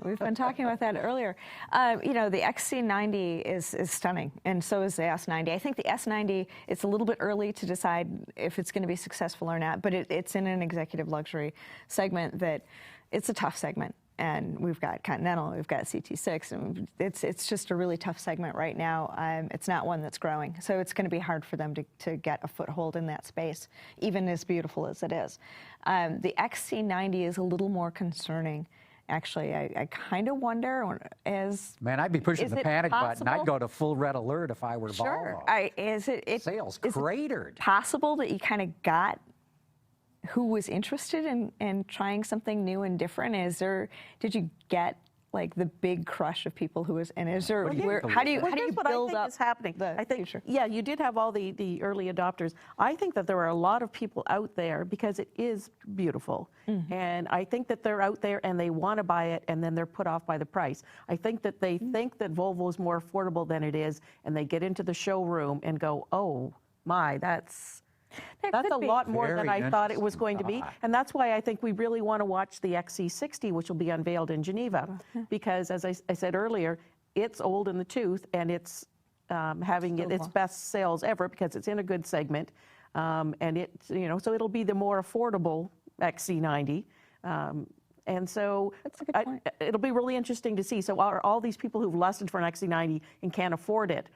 We've been talking about that earlier. The XC90 is stunning, and so is the S90. I think the S90, it's a little bit early to decide if it's going to be successful or not, but it's in an executive luxury segment that it's a tough segment. And we've got Continental, we've got CT6, and it's just a really tough segment right now. It's not one that's growing, so it's going to be hard for them to get a foothold in that space, even as beautiful as it is. The XC90 is a little more concerning. Actually, I kind of wonder Man, I'd be pushing the panic button. I'd go to full red alert if I were Volvo. Sales cratered. Possible that you kind of got who was interested in trying something new and different? Did you get like the big crush of people who was, and is there, how do you build up is happening? The future? Yeah, you did have all the early adopters. I think that there are a lot of people out there because it is beautiful. And I think that they're out there and they want to buy it and then they're put off by the price. I think that they think that Volvo is more affordable than it is, and they get into the showroom and go, oh my, that's a lot more than I thought it was going to be. And that's why I think we really want to watch the XC60, which will be unveiled in Geneva. Because as I said earlier, it's old in the tooth and it's having its best sales ever because it's in a good segment. And so it'll be the more affordable XC90. And so it'll be really interesting to see. So are all these people who've lusted for an XC90 and can't afford it,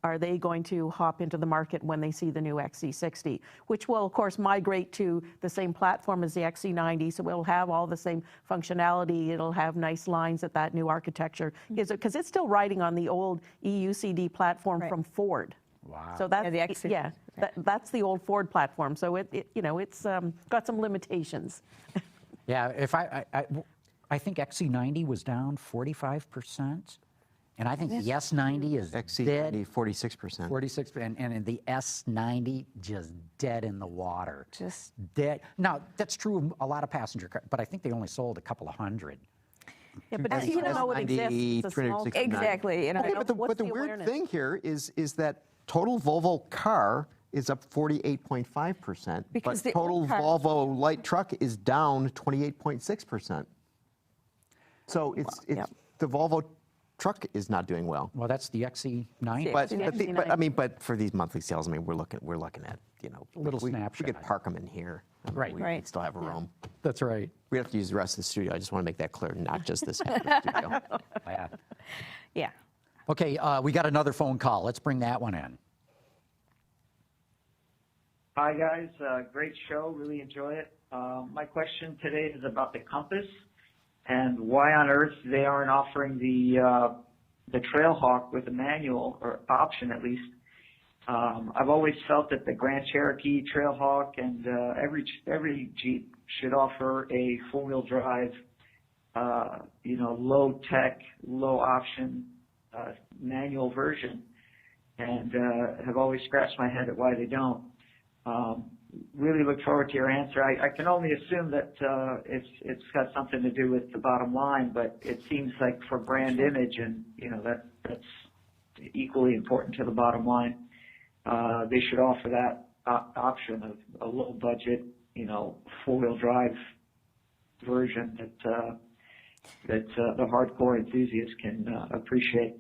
are they going to hop into the market when they see the new XC60, which will, of course, migrate to the same platform as the XC90, so it'll have all the same functionality. It'll have nice lines at that new architecture, because it's still riding on the old EUCD platform from Ford. Wow. So that's the XC. That's the old Ford platform. So it's got some limitations. Yeah, if I think XC90 was down 45%. And I think the S90 is dead. XC90, 46%. 46%, and the S90 just dead in the water. Just dead. Now, that's true of a lot of passenger cars, but I think they only sold a couple of hundred. Yeah, but you know it exists. It's a small, exactly. Okay, but the weird thing here is that total Volvo car is up 48.5%, but total Volvo light truck is down 28.6%. So it's the Volvo truck is not doing well. Well, that's the XC90. But for these monthly sales, we're looking at little snapshot. We could park them in here. Right. We could still have room. That's right. We have to use the rest of the studio. I just want to make that clear, not just this half of the studio. Yeah. Okay, we got another phone call. Let's bring that one in. Hi, guys. Great show. Really enjoy it. My question today is about the Compass and why on earth they aren't offering the Trailhawk with a manual, or option at least. I've always felt that the Grand Cherokee, Trailhawk, and every Jeep should offer a four-wheel drive, low tech, low option manual version, and have always scratched my head at why they don't. Really look forward to your answer. I can only assume that it's got something to do with the bottom line, but it seems like for brand image and that's equally important to the bottom line. They should offer that option of a low budget, four-wheel drive version that the hardcore enthusiasts can appreciate.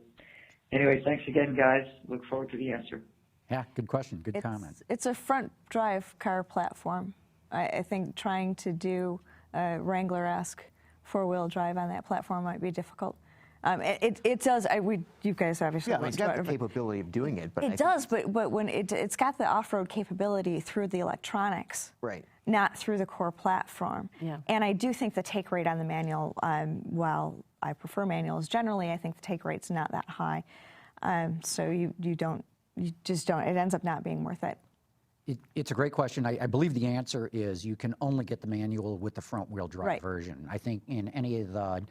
Anyway, thanks again, guys. Look forward to the answer. Yeah, good question, good comment. It's a front drive car platform. I think trying to do a Wrangler-esque four-wheel drive on that platform might be difficult. It does. You guys obviously. Yeah, it's got the capability of doing it, but it does. But when it's got the off-road capability through the electronics, right? Not through the core platform. Yeah. And I do think the take rate on the manual, while I prefer manuals generally, I think the take rate's not that high. So you just don't. It ends up not being worth it. It's a great question. I believe the answer is you can only get the manual with the front-wheel drive right. version. I think in any of the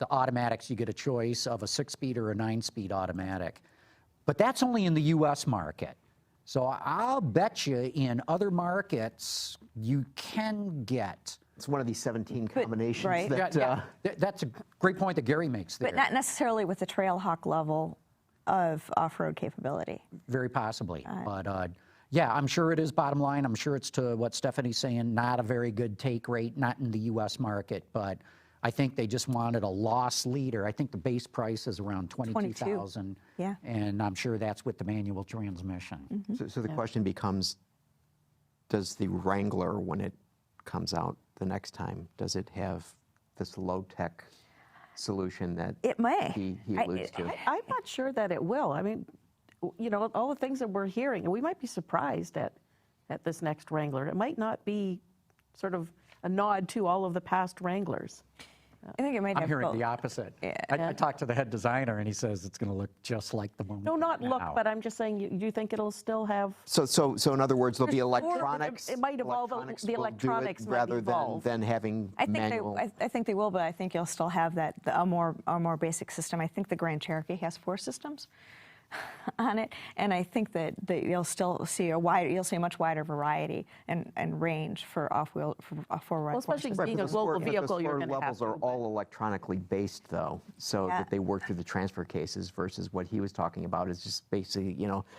automatics, you get a choice of a 6-speed or a 9-speed automatic. But that's only in the U.S. market. So I'll bet you in other markets you can get. It's one of these 17 combinations. Right. That's a great point that Gary makes there. But not necessarily with the Trailhawk level of off-road capability. Very possibly. But yeah, I'm sure it is bottom line. I'm sure it's to what Stephanie's saying, not a very good take rate, not in the U.S. market, but I think they just wanted a loss leader. I think the base price is around $22,000. Yeah. And I'm sure that's with the manual transmission. Mm-hmm. So the question becomes, does the Wrangler, when it comes out the next time, does it have this low-tech solution that it may. He alludes to? I'm not sure that it will. I mean, all the things that we're hearing, and we might be surprised at this next Wrangler. It might not be sort of a nod to all of the past Wranglers. I think it might. I'm hearing the opposite. Yeah. I talked to the head designer, and he says it's going to look just like the one. No, not now. look, but I'm just saying. Do you think it'll still have? So in other words, there'll be electronics. It might evolve. The electronics might rather evolve. than having manual. I think they will, but I think you'll still have a more basic system. I think the Grand Cherokee has 4 systems on it, and I think that you'll still see a much wider variety and range for off-wheel for well, especially being a global vehicle, you're going to have levels are all electronically based, though, so that they work through the transfer cases. Versus what he was talking about is just basically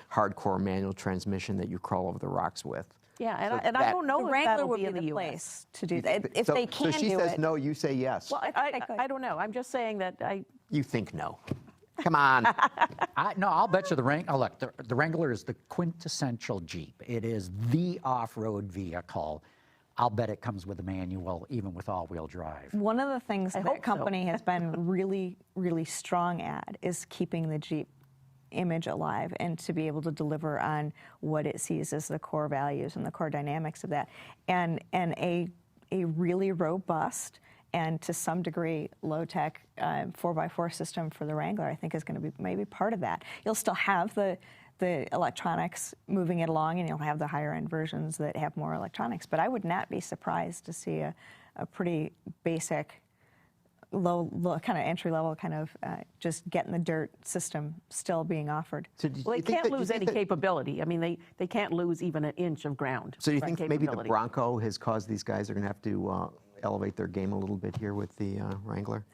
hardcore manual transmission that you crawl over the rocks with. Yeah, and I don't know the if Wrangler that'll would be in the place to do that if they can do it. So she says no, you say yes. Well, I don't know. I'm just saying that You think no. Come on. No, I'll bet you the Wrangler. Look, the Wrangler is the quintessential Jeep. It is the off-road vehicle. I'll bet it comes with a manual, even with all-wheel drive. One of the things that company has been really, really strong at is keeping the Jeep image alive and to be able to deliver on what it sees as the core values and the core dynamics of that. And a really robust and to some degree low-tech 4x4 system for the Wrangler, I think, is going to be maybe part of that. You'll still have the electronics moving it along, and you'll have the higher-end versions that have more electronics. But I would not be surprised to see a pretty basic, low kind of entry-level kind of just get in the dirt system still being offered. So well, they can't lose any capability. I mean, they can't lose even an inch of ground. So you think maybe the Bronco has caused these guys are going to have to elevate their game a little bit here with the Wrangler?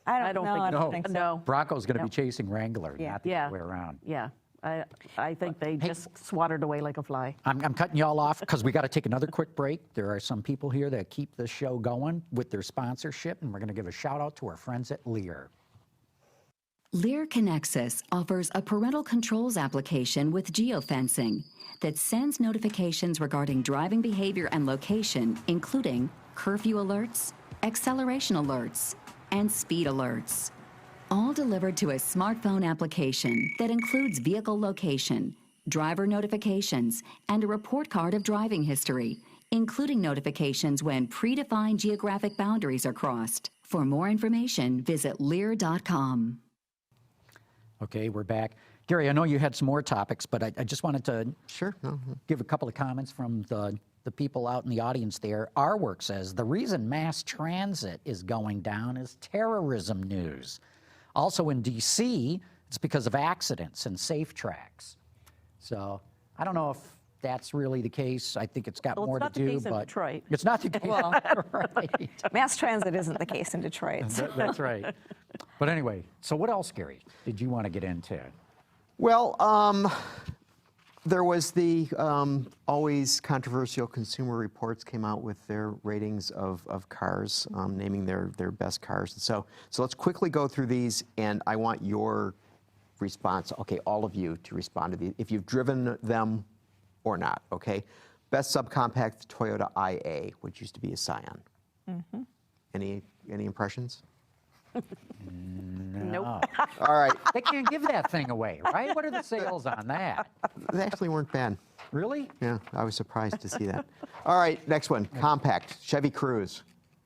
I don't think so. No. Bronco's going to be chasing Wrangler, not the other way around. Yeah. I think they just swatted away like a fly. I'm cutting you all off because we got to take another quick break. There are some people here that keep this show going with their sponsorship, and we're going to give a shout out to our friends at Lear. Lear Connexus offers a parental controls application with geofencing that sends notifications regarding driving behavior and location, including curfew alerts, acceleration alerts, and speed alerts. All delivered to a smartphone application that includes vehicle location, driver notifications, and a report card of driving history, including notifications when predefined geographic boundaries are crossed. For more information, visit Lear.com. Okay, we're back. Gary, I know you had some more topics, but I just wanted to give a couple of comments from the people out in the audience there. Our work says the reason mass transit is going down is terrorism news. Also in D.C., it's because of accidents and safe tracks. So I don't know if that's really the case. I think it's got more to do, but Detroit. It's not the case. Well, right. mass transit isn't the case in Detroit. That's right. But anyway, so what else, Gary, did you want to get into? Well, there was the always controversial Consumer Reports came out with their ratings of cars, naming their best cars. And so let's quickly go through these, and I want your response, okay, all of you to respond to these, if you've driven them or not, okay? Best subcompact, Toyota IA, which used to be a Scion. Mm-hmm. Any impressions? Nope. All right. They can't give that thing away, right? What are the sales on that? They actually weren't bad. Really? Yeah, I was surprised to see that. All right, next one, compact, Chevy Cruze.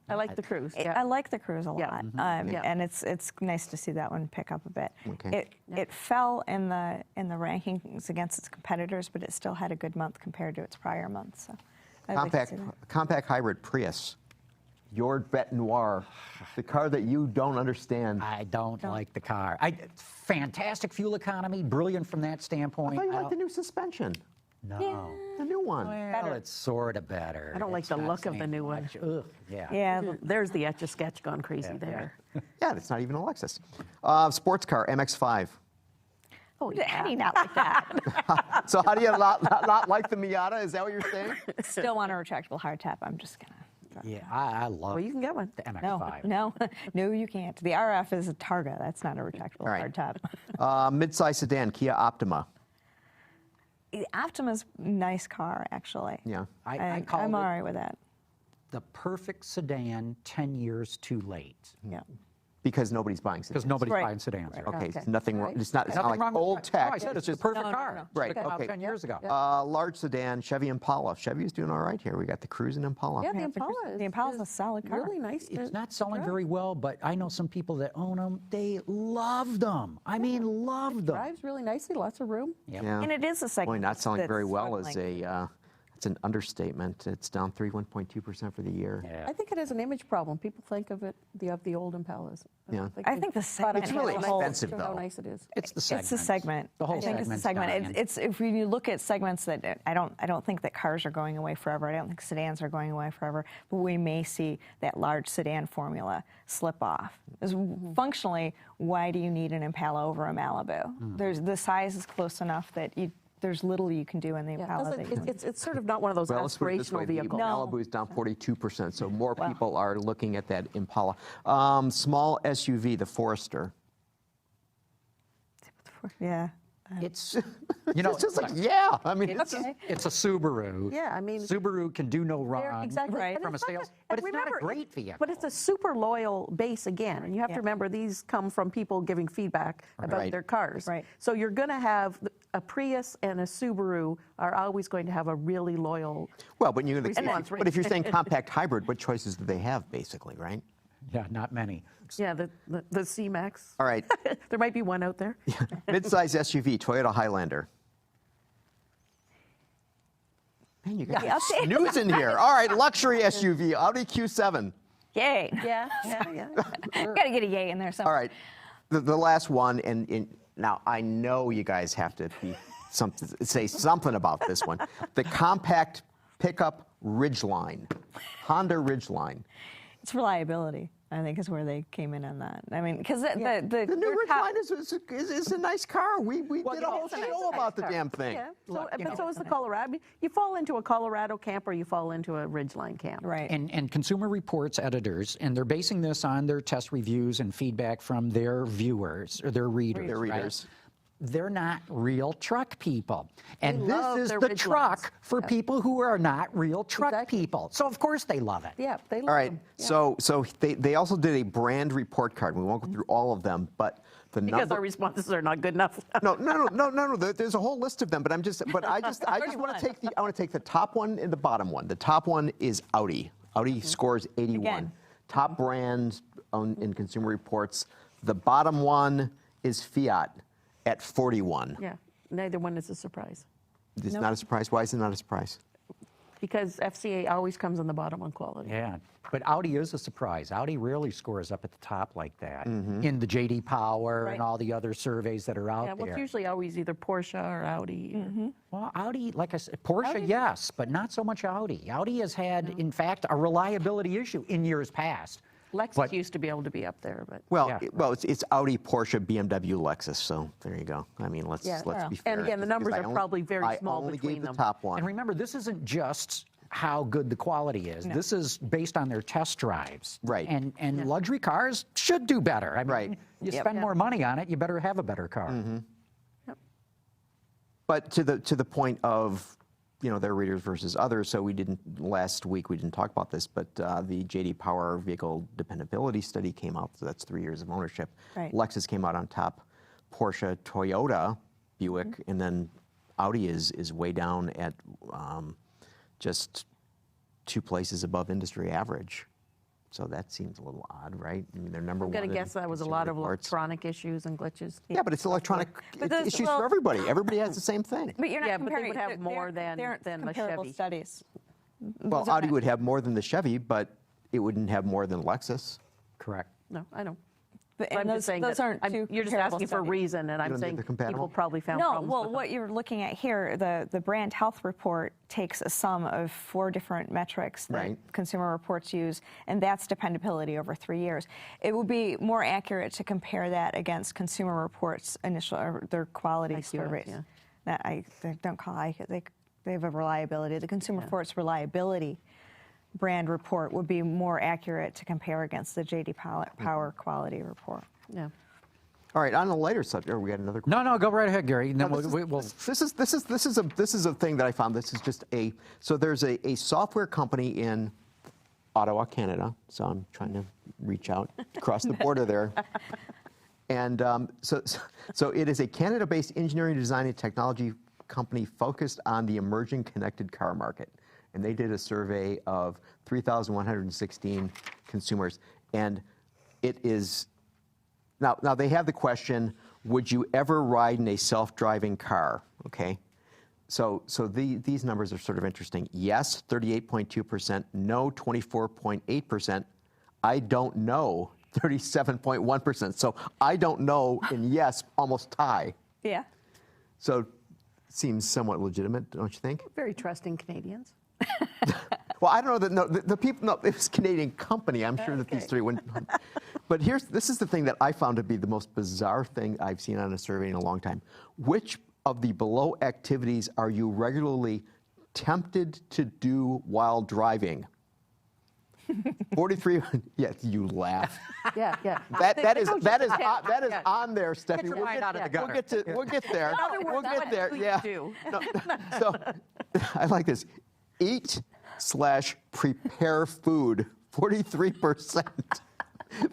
I like the Cruze. Yeah. I like the Cruze a lot, Yeah. and it's nice to see that one pick up a bit. Okay. It fell in the rankings against its competitors, but it still had a good month compared to its prior month. So, I'd like to see that. Compact hybrid Prius, your bête noire, the car that you don't understand. I don't like the car. Fantastic fuel economy, brilliant from that standpoint. I thought you liked the new suspension. No. The new one. Well, it's sort of better. I don't like It's the not look of the saying new one. much. Ugh, yeah. Yeah, There's the Etch-a-Sketch gone crazy there. Yeah, it's not even a Lexus. Sports car, MX-5. Oh, how do you not like that? So how do you not like the Miata? Is that what you're saying? Still want a retractable hardtop. I'm just gonna. Yeah, I love Well, you can get one. the MX-5. No, you can't. The RF is a Targa. That's not a retractable right. hardtop. Mid-size sedan, Kia Optima. Optima's a nice car, actually. Yeah. I call I'm it all right with that. the perfect sedan 10 years too late. Yeah. Because nobody's buying sedans. Because nobody's Right. buying sedans. Right. Right. Okay, Okay. it's nothing wrong. It's not Nothing like wrong with old that. tech. No, I said it's the just perfect No, car. no. Right, Came out okay. 10 years ago. large sedan, Chevy Impala. Chevy is doing all right here. We got the Cruze and Impala. Yeah, the Impala. The Impala's a solid car. Really nice. It's not selling very well, but I know some people that own them. They love them. I mean, love them. Drives really nicely, lots of room. Yep. Yeah. And it is a segment. Boy, not selling that's very well is struggling. it's an understatement. It's down 1.2% for the year. Yeah. I think it is an image problem. People think of it, the old Impalas. Yeah. I think the segment It's really as a whole- expensive, How though. nice it is. It's the segment. It's a segment. The whole I think it's a segment's segment. dying. It's if you look at segments that I don't think that cars are going away forever. I don't think sedans are going away forever. But we may see that large sedan formula slip off. Because functionally, why do you need an Impala over a Malibu? The size is close enough that there's little you can do in the Impala. that you can- It's sort of not one of those Well, let's put it this way. aspirational The vehicles. Malibu is down 42%, so more people are looking at that Impala. Small SUV, the Forester. Yeah. It's, you know, It's just like, yeah. I mean, it's a Subaru. Yeah, I mean- Subaru can do no They're- wrong exactly. Right. And from a it's not sales, a- but and it's not a remember, great vehicle. But it's a super loyal base again, and you have to Yeah. remember these come from people giving feedback about Right. their cars. Right. So you're going to have a Prius and a Subaru are always going to have a really loyal. well, but Response but if you're saying compact hybrid, what choices do they have, basically, right? Yeah, not many. Yeah, the C-Max. All right. There might be one out there. Mid-size SUV, Toyota Highlander. Man, you got news in here. All right, luxury SUV, Audi Q7. Yay. Yeah. Got to get a yay in there somewhere. All right, the last one, and now I know you guys have to say something about this one. The compact pickup Ridgeline, Honda Ridgeline. It's reliability, I think, is where they came in on that. I mean, because the new Ridgeline is a nice car. We did a whole show about the damn thing. Yeah. Look, you know, So is the Colorado. You fall into a Colorado camp or you fall into a Ridgeline camp. Right. And Consumer Reports editors, and they're basing this on their test reviews and feedback from their viewers or their readers. Their right? readers. They're not real truck people. And love this is their the Ridgelines. truck for people who are not real truck Exactly. people. So, of course, they love it. Yeah, they love All right, them. Yeah. so they also did a brand report card. We won't go through all of them, but Because our responses are not good enough. No. There's a whole list of them, but I just want to take the top one and the bottom one. The top one is Audi. Audi scores 81. Again. Top brands in Consumer Reports. The bottom one is Fiat at 41. Yeah, neither one is a surprise. It's not a surprise. Why is it not a surprise? Because FCA always comes on the bottom on quality. Yeah, but Audi is a surprise. Audi rarely scores up at the top like that in the J.D. Power and all the other surveys that are out Yeah, well, there. it's usually always either Porsche or Audi. Well, Audi, like I said, Porsche, yes, but not so much Audi. Audi has had, in fact, a reliability issue in years past. Lexus used to be able to be up there, but Well, it's Audi, Porsche, BMW, Lexus. So there you go. I mean, let's be fair. And again, the numbers are probably very small I only between gave them. the top one. And remember, this isn't just how good the quality is. No. This is based on their test drives. Right. And luxury cars should do better. I mean, you spend more money on it, you better have a better car. But to the point of, their readers versus others. So last week we didn't talk about this, but the J.D. Power Vehicle Dependability Study came out. So that's 3 years of ownership. Right. Lexus came out on top. Porsche, Toyota, Buick, and then Audi is way down at just 2 places above industry average. So that seems a little odd, right? I mean, they're number one. I'm going to guess that was a lot of electronic issues and glitches. Yeah, but it's electronic issues for everybody. Everybody has the same thing. But you're not but they comparing. would have more than the Chevy. Studies. Well, Audi would have more than the Chevy, but it wouldn't have more than Lexus. Correct. No, I know. But I'm just saying those that aren't two you're just comparable asking for a studies. reason, and I'm don't saying think they're compatible? people probably found No, problems well, with them. what you're looking at here, the brand health report takes a sum of 4 different metrics that Consumer Reports use, and that's dependability over 3 years. It would be more accurate to compare that against Consumer Reports' their quality surveys. Yeah. That they don't call they have a reliability. The Consumer Reports reliability brand report would be more accurate to compare against the J.D. Power quality report. Yeah. All right, on a lighter subject, we got another question. No, go right ahead, Gary. No, this is a thing that I found. This is just so there's a software company in Ottawa, Canada. So I'm trying to reach out across the border there. And so it is a Canada-based engineering, design, and technology company focused on the emerging connected car market. And they did a survey of 3,116 consumers, and it is. Now they have the question, would you ever ride in a self-driving car? Okay, so these numbers are sort of interesting. Yes, 38.2%. No, 24.8%. I don't know, 37.1%. So I don't know and yes almost tie. Yeah. So seems somewhat legitimate, don't you think? Very trusting Canadians. Well, I don't know that. No, the people. No, it was a Canadian company. I'm sure that these three went. But this is the thing that I found to be the most bizarre thing I've seen on a survey in a long time. Which of the below activities are you regularly tempted to do while driving? 43. Yeah, you laugh. Yeah. That is on there, Stephanie. Get your mind out of the gutter. We'll get there. We'll get there. Yeah. Do. No, so I like this. Eat/prepare food, 43%.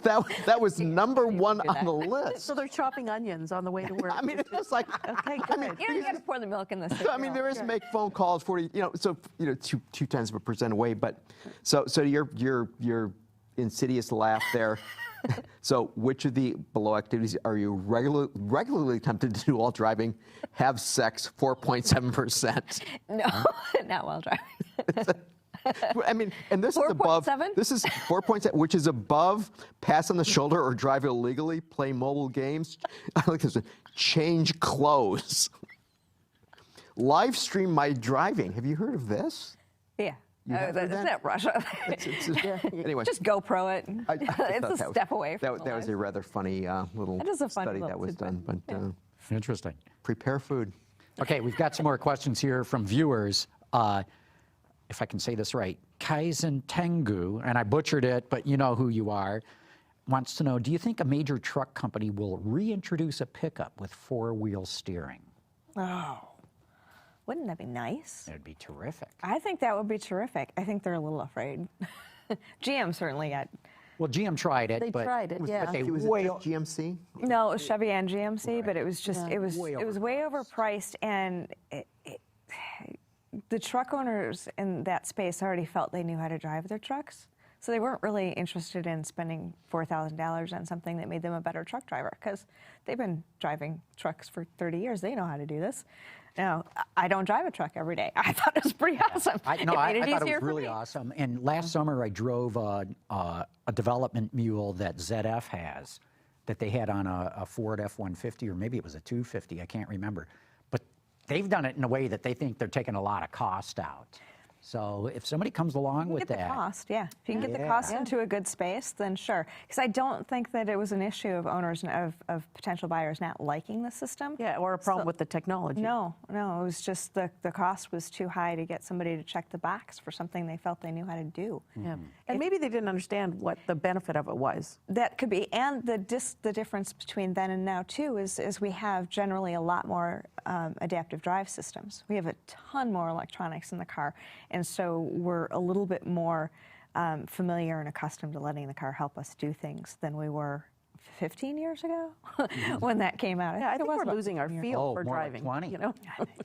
That was number one on the list. So they're chopping onions on the way to work. I mean, it's like, okay, good. I mean, You got to pour the milk in this. I mean, there is make phone calls 40, two times of a percent away. But so your insidious laugh there. So which of the below activities are you regularly tempted to do while driving? Have sex, 4.7%. No, not while driving. I mean, and this is above. 4.7? This is 4.7, which is above pass on the shoulder or drive illegally, play mobile games. I like this one. Change clothes. Live stream my driving. Have you heard of this? Yeah. heard Isn't that? that Russia? Anyway, Just GoPro it. it's a step away from that was a rather funny little That is a funny study little that was tidbit. done. But Interesting. prepare food. Okay, we've got some more questions here from viewers. If I can say this right, Kaizen Tengu, and I butchered it, but you know who you are, wants to know, do you think a major truck company will reintroduce a pickup with four-wheel steering? Oh, wouldn't that be nice? That'd be terrific. I think that would be terrific. I think they're a little afraid. GM certainly got Well, GM tried it. They tried it, yeah. But Was it just GMC? No, it was Chevy and GMC, but it was just Yeah. it was Way way overpriced, and the truck owners in that space already felt they knew how to drive their trucks, so they weren't really interested in spending $4,000 on something that made them a better truck driver, because they've been driving trucks for 30 years. They know how to do this. Now, I don't drive a truck every day. I thought it was pretty awesome. I It thought made it easier was for really me. awesome. And last summer, I drove a development mule that ZF has, that they had on a Ford F-150, or maybe it was a 250, I can't remember. But they've done it in a way that they think they're taking a lot of cost out. So if somebody comes along with Get the that, cost, yeah. If you can get the cost into a good space, then sure. Because I don't think that it was an issue of owners of potential buyers not liking the system. Yeah, or a problem with the technology. No, it was just the cost was too high to get somebody to check the box for something they felt they knew how to do. Yeah. And maybe they didn't understand what the benefit of it was. That could be, and the difference between then and now too is we have generally a lot more adaptive drive systems. We have a ton more electronics in the car, and so we're a little bit more familiar and accustomed to letting the car help us do things than we were 15 years ago when that came out. Yeah, I think we're about losing our 15 years. feel for more like driving. 20. You know?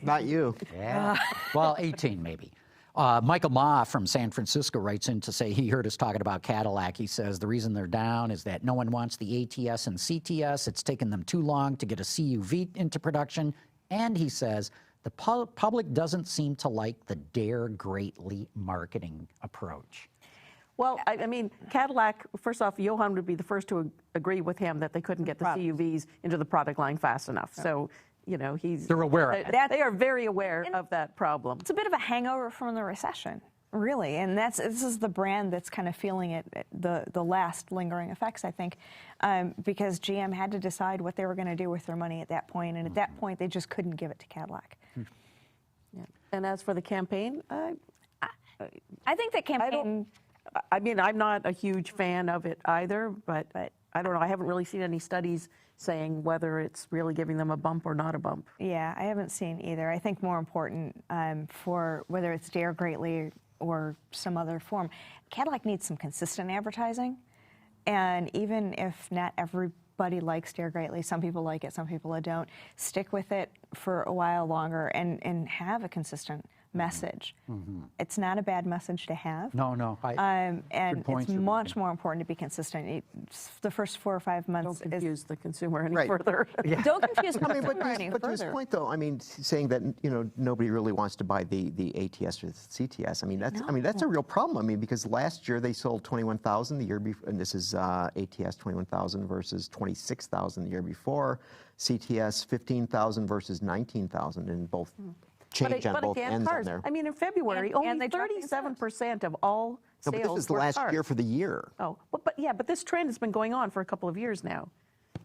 Not you. yeah. Well, 18 maybe. Michael Ma from San Francisco writes in to say he heard us talking about Cadillac. He says the reason they're down is that no one wants the ATS and CTS. It's taken them too long to get a CUV into production. And he says the public doesn't seem to like the dare greatly marketing approach. Well, I mean, Cadillac, first off, Johan would be the first to agree with him that they couldn't get the CUVs into the product line fast enough. So, you know, they're aware of it. They are very aware of that problem. It's a bit of a hangover from the recession, really, and this is the brand that's kind of feeling it, the last lingering effects, I think, because GM had to decide what they were going to do with their money at that point, and at that point, they just couldn't give it to Cadillac. Yeah. And as for the campaign, I think that campaign. I mean, I'm not a huge fan of it either, but I don't know. I haven't really seen any studies saying whether it's really giving them a bump or not a bump. Yeah, I haven't seen either. I think more important for whether it's Dare Greatly or some other form, Cadillac needs some consistent advertising. And even if not everybody likes Dare Greatly, some people like it, some people don't, stick with it for a while longer and have a consistent message. It's not a bad message to have. No. And it's much more important to be consistent. The first 4 or 5 months. Don't confuse the consumer any further. Don't confuse the I mean, consumer any but to further. his point, though, I mean, saying that nobody really wants to buy the ATS or the CTS. I mean, that's a real problem. I mean, because last year they sold 21,000. The year before, and this is ATS 21,000 versus 26,000 the year before. CTS 15,000 versus 19,000 in both. Change on both ends cars. on there. I mean, in February, only 37% of all sales but this is the were last cars. year for the year. Oh, but this trend has been going on for a couple of years now.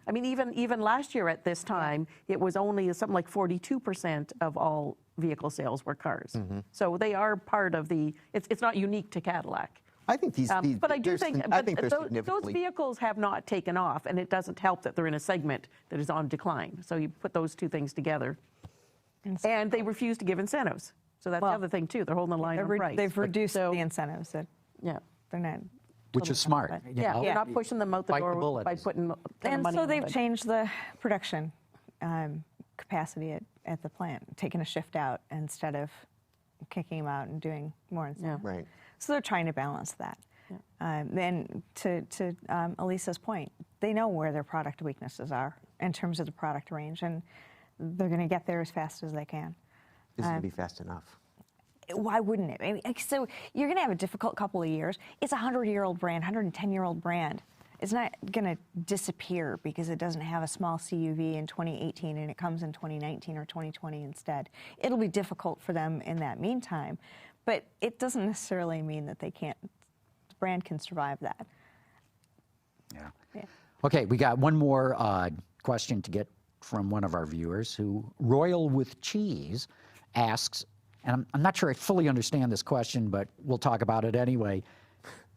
I mean, even last year at this time, it was only something like 42% of all vehicle sales were cars. So they are part of the. It's not unique to Cadillac. I think but I do think, those significantly. vehicles have not taken off, and it doesn't help that they're in a segment that is on decline. So you put those two things together. And they refuse to give incentives. So that's the other thing, too. They're holding the line on price. They've reduced the incentives. They're not. Which is smart. They're not pushing them out the door by putting And money so on they've it. changed the production capacity at the plant, taking a shift out instead of kicking them out and doing more incentives. Right. So they're trying to balance that. Then to Alisa's point, they know where their product weaknesses are in terms of the product range, and they're going to get there as fast as they can. Is it going to be fast enough? Why wouldn't it? I mean, so you're going to have a difficult couple of years. It's a 100-year-old brand, 110-year-old brand. It's not going to disappear because it doesn't have a small CUV in 2018 and it comes in 2019 or 2020 instead. It'll be difficult for them in that meantime, but it doesn't necessarily mean that the brand can survive that. Yeah. Okay, we got one more question to get from one of our viewers who, Royal with Cheese, asks, and I'm not sure I fully understand this question, but we'll talk about it anyway.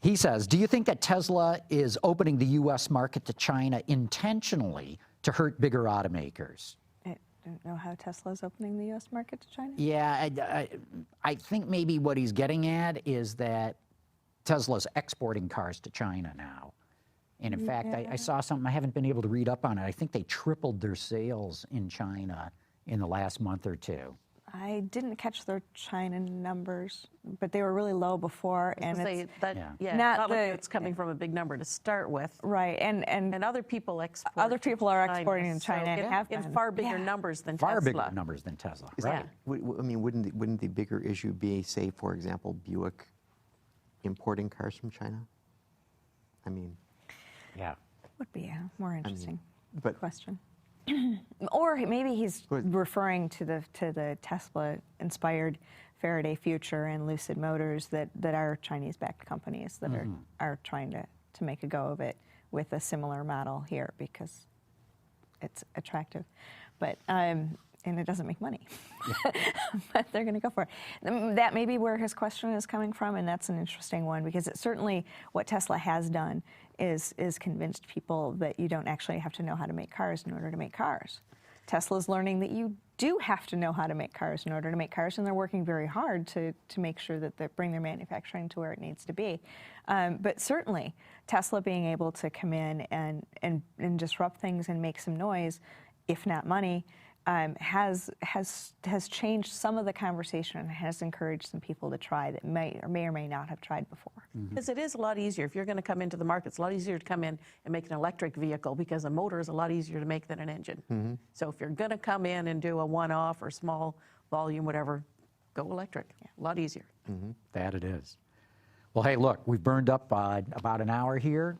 He says, do you think that Tesla is opening the U.S. market to China intentionally to hurt bigger automakers? I don't know how Tesla's opening the U.S. market to China. Yeah, I think maybe what he's getting at is that Tesla's exporting cars to China now. And in fact, I saw something, I haven't been able to read up on it. I think they tripled their sales in China in the last month or two. I didn't catch their China numbers, but they were really low before, and not like it's coming from a big number to start with. Right, and other people export. Other people are exporting to China, so and have in been. far bigger numbers than Tesla. Far bigger numbers than Tesla. Right. I mean, wouldn't the bigger issue be, say, for example, Buick importing cars from China? I mean, yeah, would be a more interesting but question. Or maybe he's referring to the Tesla-inspired Faraday Future and Lucid Motors that are Chinese-backed companies that are trying to make a go of it with a similar model here because it's attractive, but and it doesn't make money, but they're going to go for it. That may be where his question is coming from, and that's an interesting one because it's certainly what Tesla has done is convinced people that you don't actually have to know how to make cars in order to make cars. Tesla's learning that you do have to know how to make cars in order to make cars, and they're working very hard to make sure that they bring their manufacturing to where it needs to be. But certainly, Tesla being able to come in and disrupt things and make some noise, if not money, has changed some of the conversation and has encouraged some people to try that may or may not have tried before. Because it is a lot easier. If you're going to come into the market, it's a lot easier to come in and make an electric vehicle because a motor is a lot easier to make than an engine. So if you're going to come in and do a one-off or small volume, whatever, go electric. A lot easier. That it is. Well, hey, look, we've burned up about an hour here.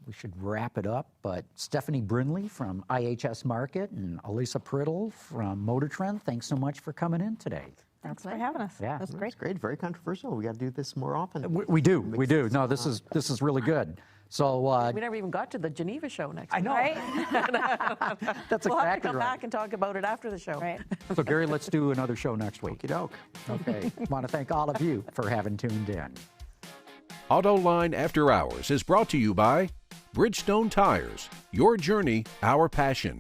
We should wrap it up, but Stephanie Brinley from IHS Markit and Alisa Priddle from Motor Trend, thanks so much for coming in today. Thanks for having us. Yeah, that's great. it's great. Very controversial. We got to do this more often. We do. No, this is really good. So we never even got to the Geneva show next week. I know. Right? That's we'll exactly have to come right. back and talk about it after the show. Right. So Gary, let's do another show next week. Okey-doke. Okay. Want to thank all of you for having tuned in. Autoline After Hours is brought to you by Bridgestone Tires, your journey, our passion,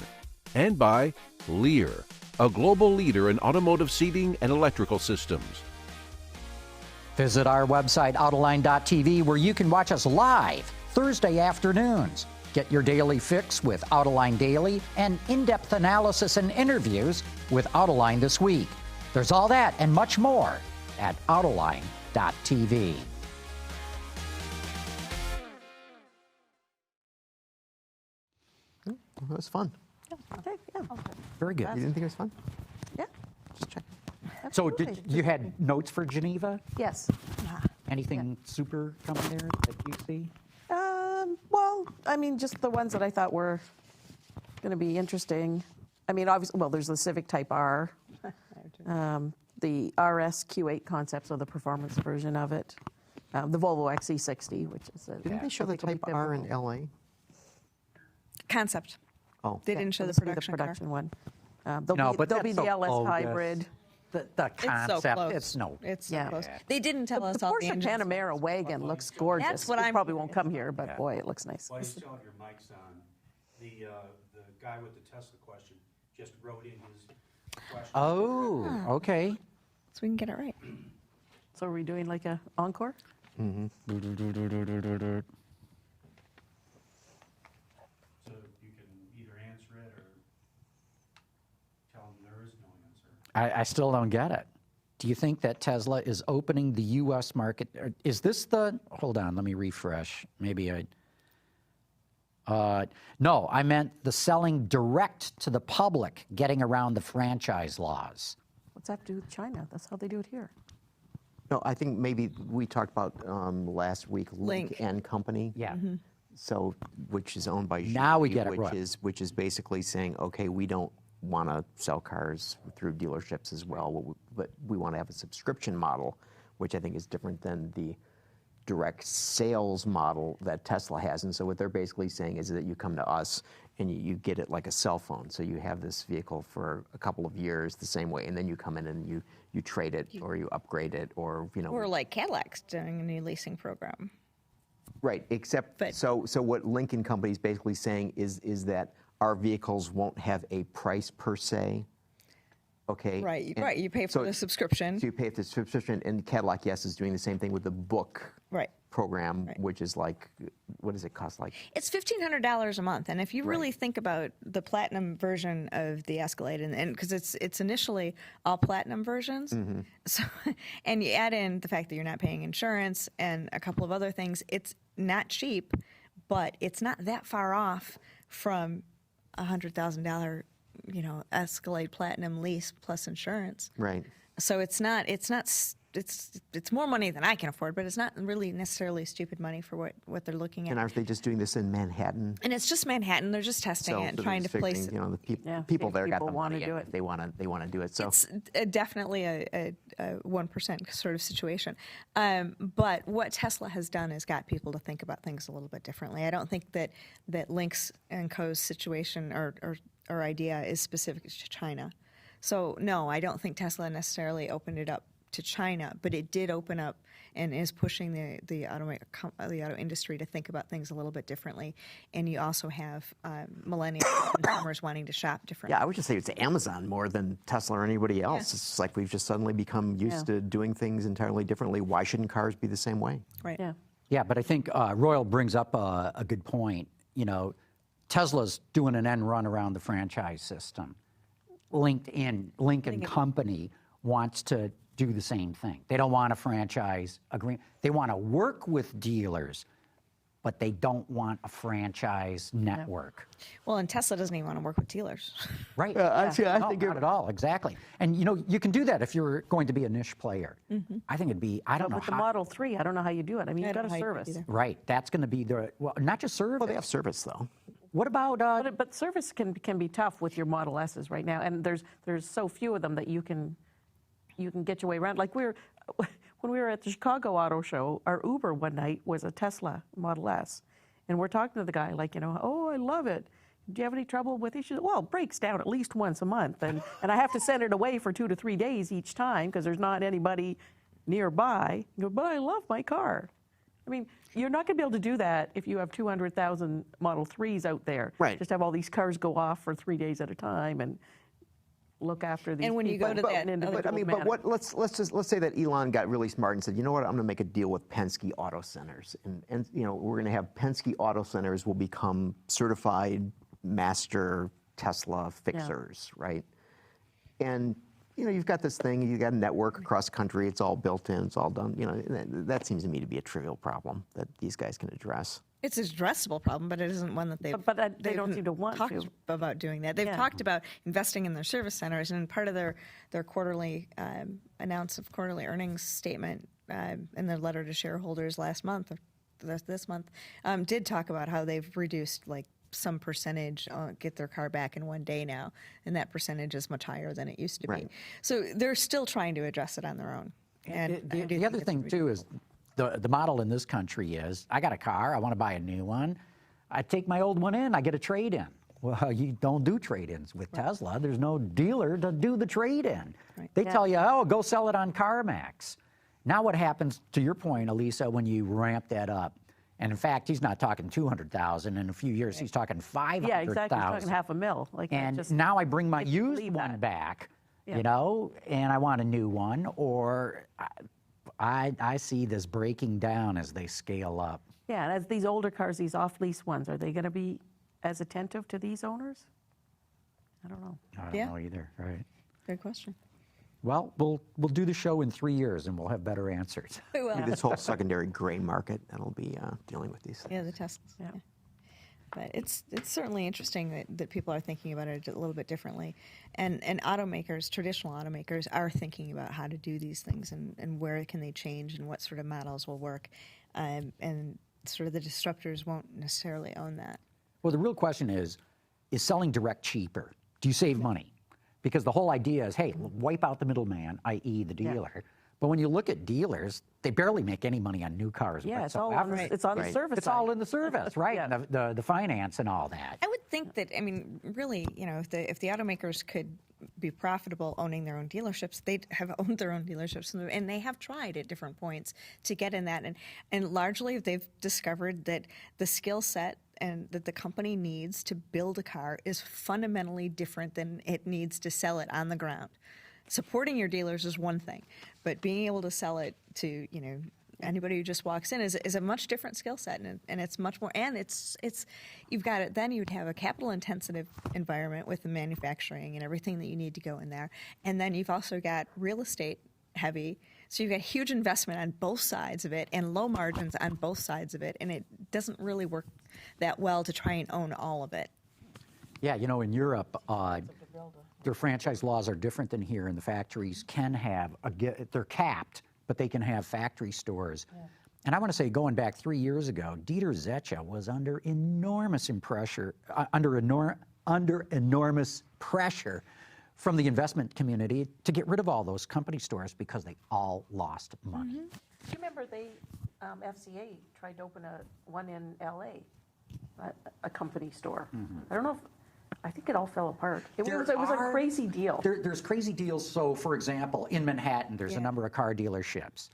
and by Lear, a global leader in automotive seating and electrical systems. Visit our website, Autoline.tv, where you can watch us live Thursday afternoons. Get your daily fix with Autoline Daily and in-depth analysis and interviews with Autoline This Week. There's all that and much more at Autoline.tv. It was fun. Okay, yeah. Very good. You didn't think it was fun? Yeah. Just check. So did you had notes for Geneva? Yes. Anything super coming there that you see? Well, I mean, just the ones that I thought were going to be interesting. I mean, obviously, well, there's the Civic Type R, the RS Q8 concept, so the performance version of it, the Volvo XC60, which is Didn't they show the Type R in L.A.? Concept. Oh. They didn't show the This will be production production car. one. No, but there'll be that's the so LS bogus. hybrid. The It's so concept, close. it's no. It's so Yeah. close. They didn't tell us The all the Porsche engines. Panamera wagon looks gorgeous. That's what it I'm probably won't come here, but boy, it looks nice. While you still have your mics on, the guy with the Tesla question just wrote in his question. Oh, okay. So we can get it right. So are we doing like a encore? So you can either answer it or tell him there is no answer. I still don't get it. Do you think that Tesla is opening the U.S. market? Is this the, hold on, let me refresh. Maybe no, I meant the selling direct to the public, getting around the franchise laws. What's that have to do with China? That's how they do it here. No, I think maybe we talked about last week Link. and Company. Yeah. So, which is owned by Now we Geely, get it which right. which is basically saying, okay, we don't want to sell cars through dealerships as well, but we want to have a subscription model, which I think is different than the direct sales model that Tesla has. And so what they're basically saying is that you come to us and you get it like a cell phone. So you have this vehicle for a couple of years the same way, and then you come in and you trade it or you upgrade it, or Or like Cadillac's doing a new leasing program. Right, except But- so what Lincoln Company is basically saying is that our vehicles won't have a price per se. Okay. Right, And right. You pay for so the subscription. So you pay for the subscription, and Cadillac, yes, is doing the same thing with the book Right. program, Right. which is like what does it cost? Like It's $1,500 a month, and if you really think about the platinum version of the Escalade, and because it's initially all platinum versions, so and you add in the fact that you're not paying insurance and a couple of other things, it's not cheap, but it's not that far off from $100,000, Escalade Platinum lease plus insurance. right. So it's more money than I can afford, but it's not really necessarily stupid money for what they're looking at. And aren't they just doing this in Manhattan? And it's just Manhattan. They're just testing it and they're trying just to place figuring, it. the people there got the wanna money. do and it. They want to do it. So It's definitely a 1% sort of situation. But what Tesla has done is got people to think about things a little bit differently. I don't think that Lynx & Co.'s situation or idea is specific to China. So, no, I don't think Tesla necessarily opened it up to China, but it did open up and is pushing the auto industry to think about things a little bit differently. And you also have millennial consumers wanting to shop differently. yeah, I would just say it's Amazon more than Tesla or anybody else. It's like we've just suddenly become used to doing things entirely differently. Why shouldn't cars be the same way? Right. Yeah. Yeah, but I think Royal brings up a good point. Tesla's doing an end run around the franchise system. Lincoln Company wants to do the same thing. They don't want a franchise agreement. They want to work with dealers, but they don't want a franchise network. Well, and Tesla doesn't even want to work with dealers. Right. I No, think not at all. Exactly. And you can do that if you're going to be a niche player. I think it'd be, I don't know With the how. Model 3, I don't know how you do it. I mean, I you've got don't a know how you do it service. either. Right. That's going to be not just service. Well, they have service though. What about But service can be tough with your Model S's right now, and there's so few of them that you can get your way around. Like when we were at the Chicago Auto Show, our Uber one night was a Tesla Model S, and we're talking to the guy like, oh, I love it. Do you have any trouble with it? She said, well, it breaks down at least once a month, and I have to send it away for 2 to 3 days each time because there's not anybody nearby. You go, but I love my car. I mean, you're not going to be able to do that if you have 200,000 Model 3s out there. Right. Just have all these cars go off for 3 days at a time and look after these And when you people go to in that- an individual But I mean, manner. but let's say that Elon got really smart and said, you know what, I'm going to make a deal with Penske Auto Centers, and we're going to have Penske Auto Centers will become certified master Tesla fixers, right? And you've got this thing, you've got a network across country, it's all built in, it's all done. That seems to me to be a trivial problem that these guys can address. It's an addressable problem, but it isn't one that they've. But they don't seem to want talked to. about doing that. They've talked about investing in their service centers, and part of their quarterly quarterly earnings statement in their letter to shareholders last month, or this month, did talk about how they've reduced like some percentage get their car back in 1 day now, and that percentage is much higher than it used to be. So they're still trying to address it on their own. And the other thing too is the model in this country is I got a car, I want to buy a new one, I take my old one in, I get a trade-in. Well, you don't do trade-ins with Tesla. There's no dealer to do the trade-in. They tell you, oh, go sell it on CarMax. Now what happens, to your point, Alisa, when you ramp that up? And in fact, he's not talking 200,000. In a few years, he's talking 500,000. Yeah, exactly. He's talking $500,000. Like, and now I bring my used one back, and I want a new one, or I see this breaking down as they scale up. Yeah, and as these older cars, these off-lease ones, are they going to be as attentive to these owners? I don't know. I don't know either, right? Good question. Well, we'll do the show in 3 years, and we'll have better answers. This whole secondary gray market that'll be dealing with these things. Yeah, the Teslas. Yeah. But it's certainly interesting that people are thinking about it a little bit differently. And automakers, traditional automakers, are thinking about how to do these things and where can they change and what sort of models will work. And sort of the disruptors won't necessarily own that. Well, the real question is selling direct cheaper? Do you save money? Because the whole idea is, hey, wipe out the middleman, i.e. the dealer. Yeah. But when you look at dealers, they barely make any money on new cars whatsoever. It's on the service It's side. all in the service, right? And the finance and all that. I would think that, I mean, really, if the automakers could be profitable owning their own dealerships, they'd have owned their own dealerships, and they have tried at different points to get in that. And largely, they've discovered that the skill set and that the company needs to build a car is fundamentally different than it needs to sell it on the ground. Supporting your dealers is one thing, but being able to sell it to, anybody who just walks in is a much different skill set, and it's much more, and it's you've got it. Then you'd have a capital intensive environment with the manufacturing and everything that you need to go in there, and then you've also got real estate heavy. So you've got huge investment on both sides of it and low margins on both sides of it, and it doesn't really work that well to try and own all of it. Yeah, in Europe, their franchise laws are different than here, and the factories can have, they're capped, but they can have factory stores. Yeah. And I want to say, going back 3 years ago, Dieter Zetsche was under enormous pressure, from the investment community to get rid of all those company stores because they all lost money. Mm-hmm. Do you remember FCA tried to open one in L.A., a company store? Mm-hmm. I don't know I think it all fell apart. It was a crazy deal. There's crazy deals. So, for example, in Manhattan, there's a number of car dealerships.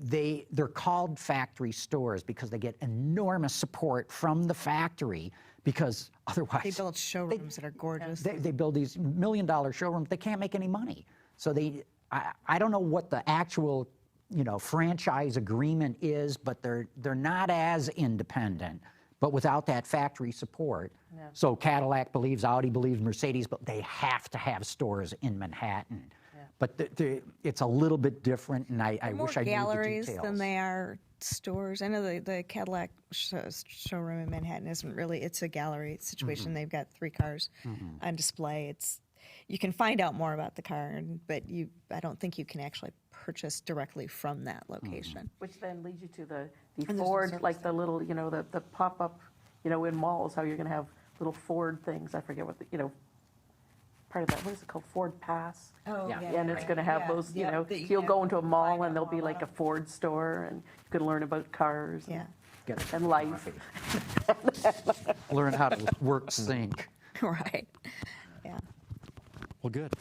They're called factory stores because they get enormous support from the factory, because otherwise they build showrooms that are gorgeous. They build these $1 million showrooms. They can't make any money. So I don't know what the actual franchise agreement is, but they're not as independent. But without that factory support, so Cadillac believes, Audi believes, Mercedes, but they have to have stores in Manhattan. Yeah. But it's a little bit different, and I wish I knew the details. More galleries than they are stores. I know the Cadillac showroom in Manhattan isn't really, it's a gallery situation. Mm-hmm. They've got 3 cars on display. You can find out more about the car, but I don't think you can actually purchase directly from that location. Mm-hmm. Which then leads you to the Ford, like the little, the pop-up, in malls, how you're going to have little Ford things. I forget what part of that, what is it called? Ford Pass. Oh, yeah. And it's going to have those, you'll go into a mall and there'll be like a Ford store, and you can learn about cars and life. Learn how to work sync. Right. Yeah. Well, good.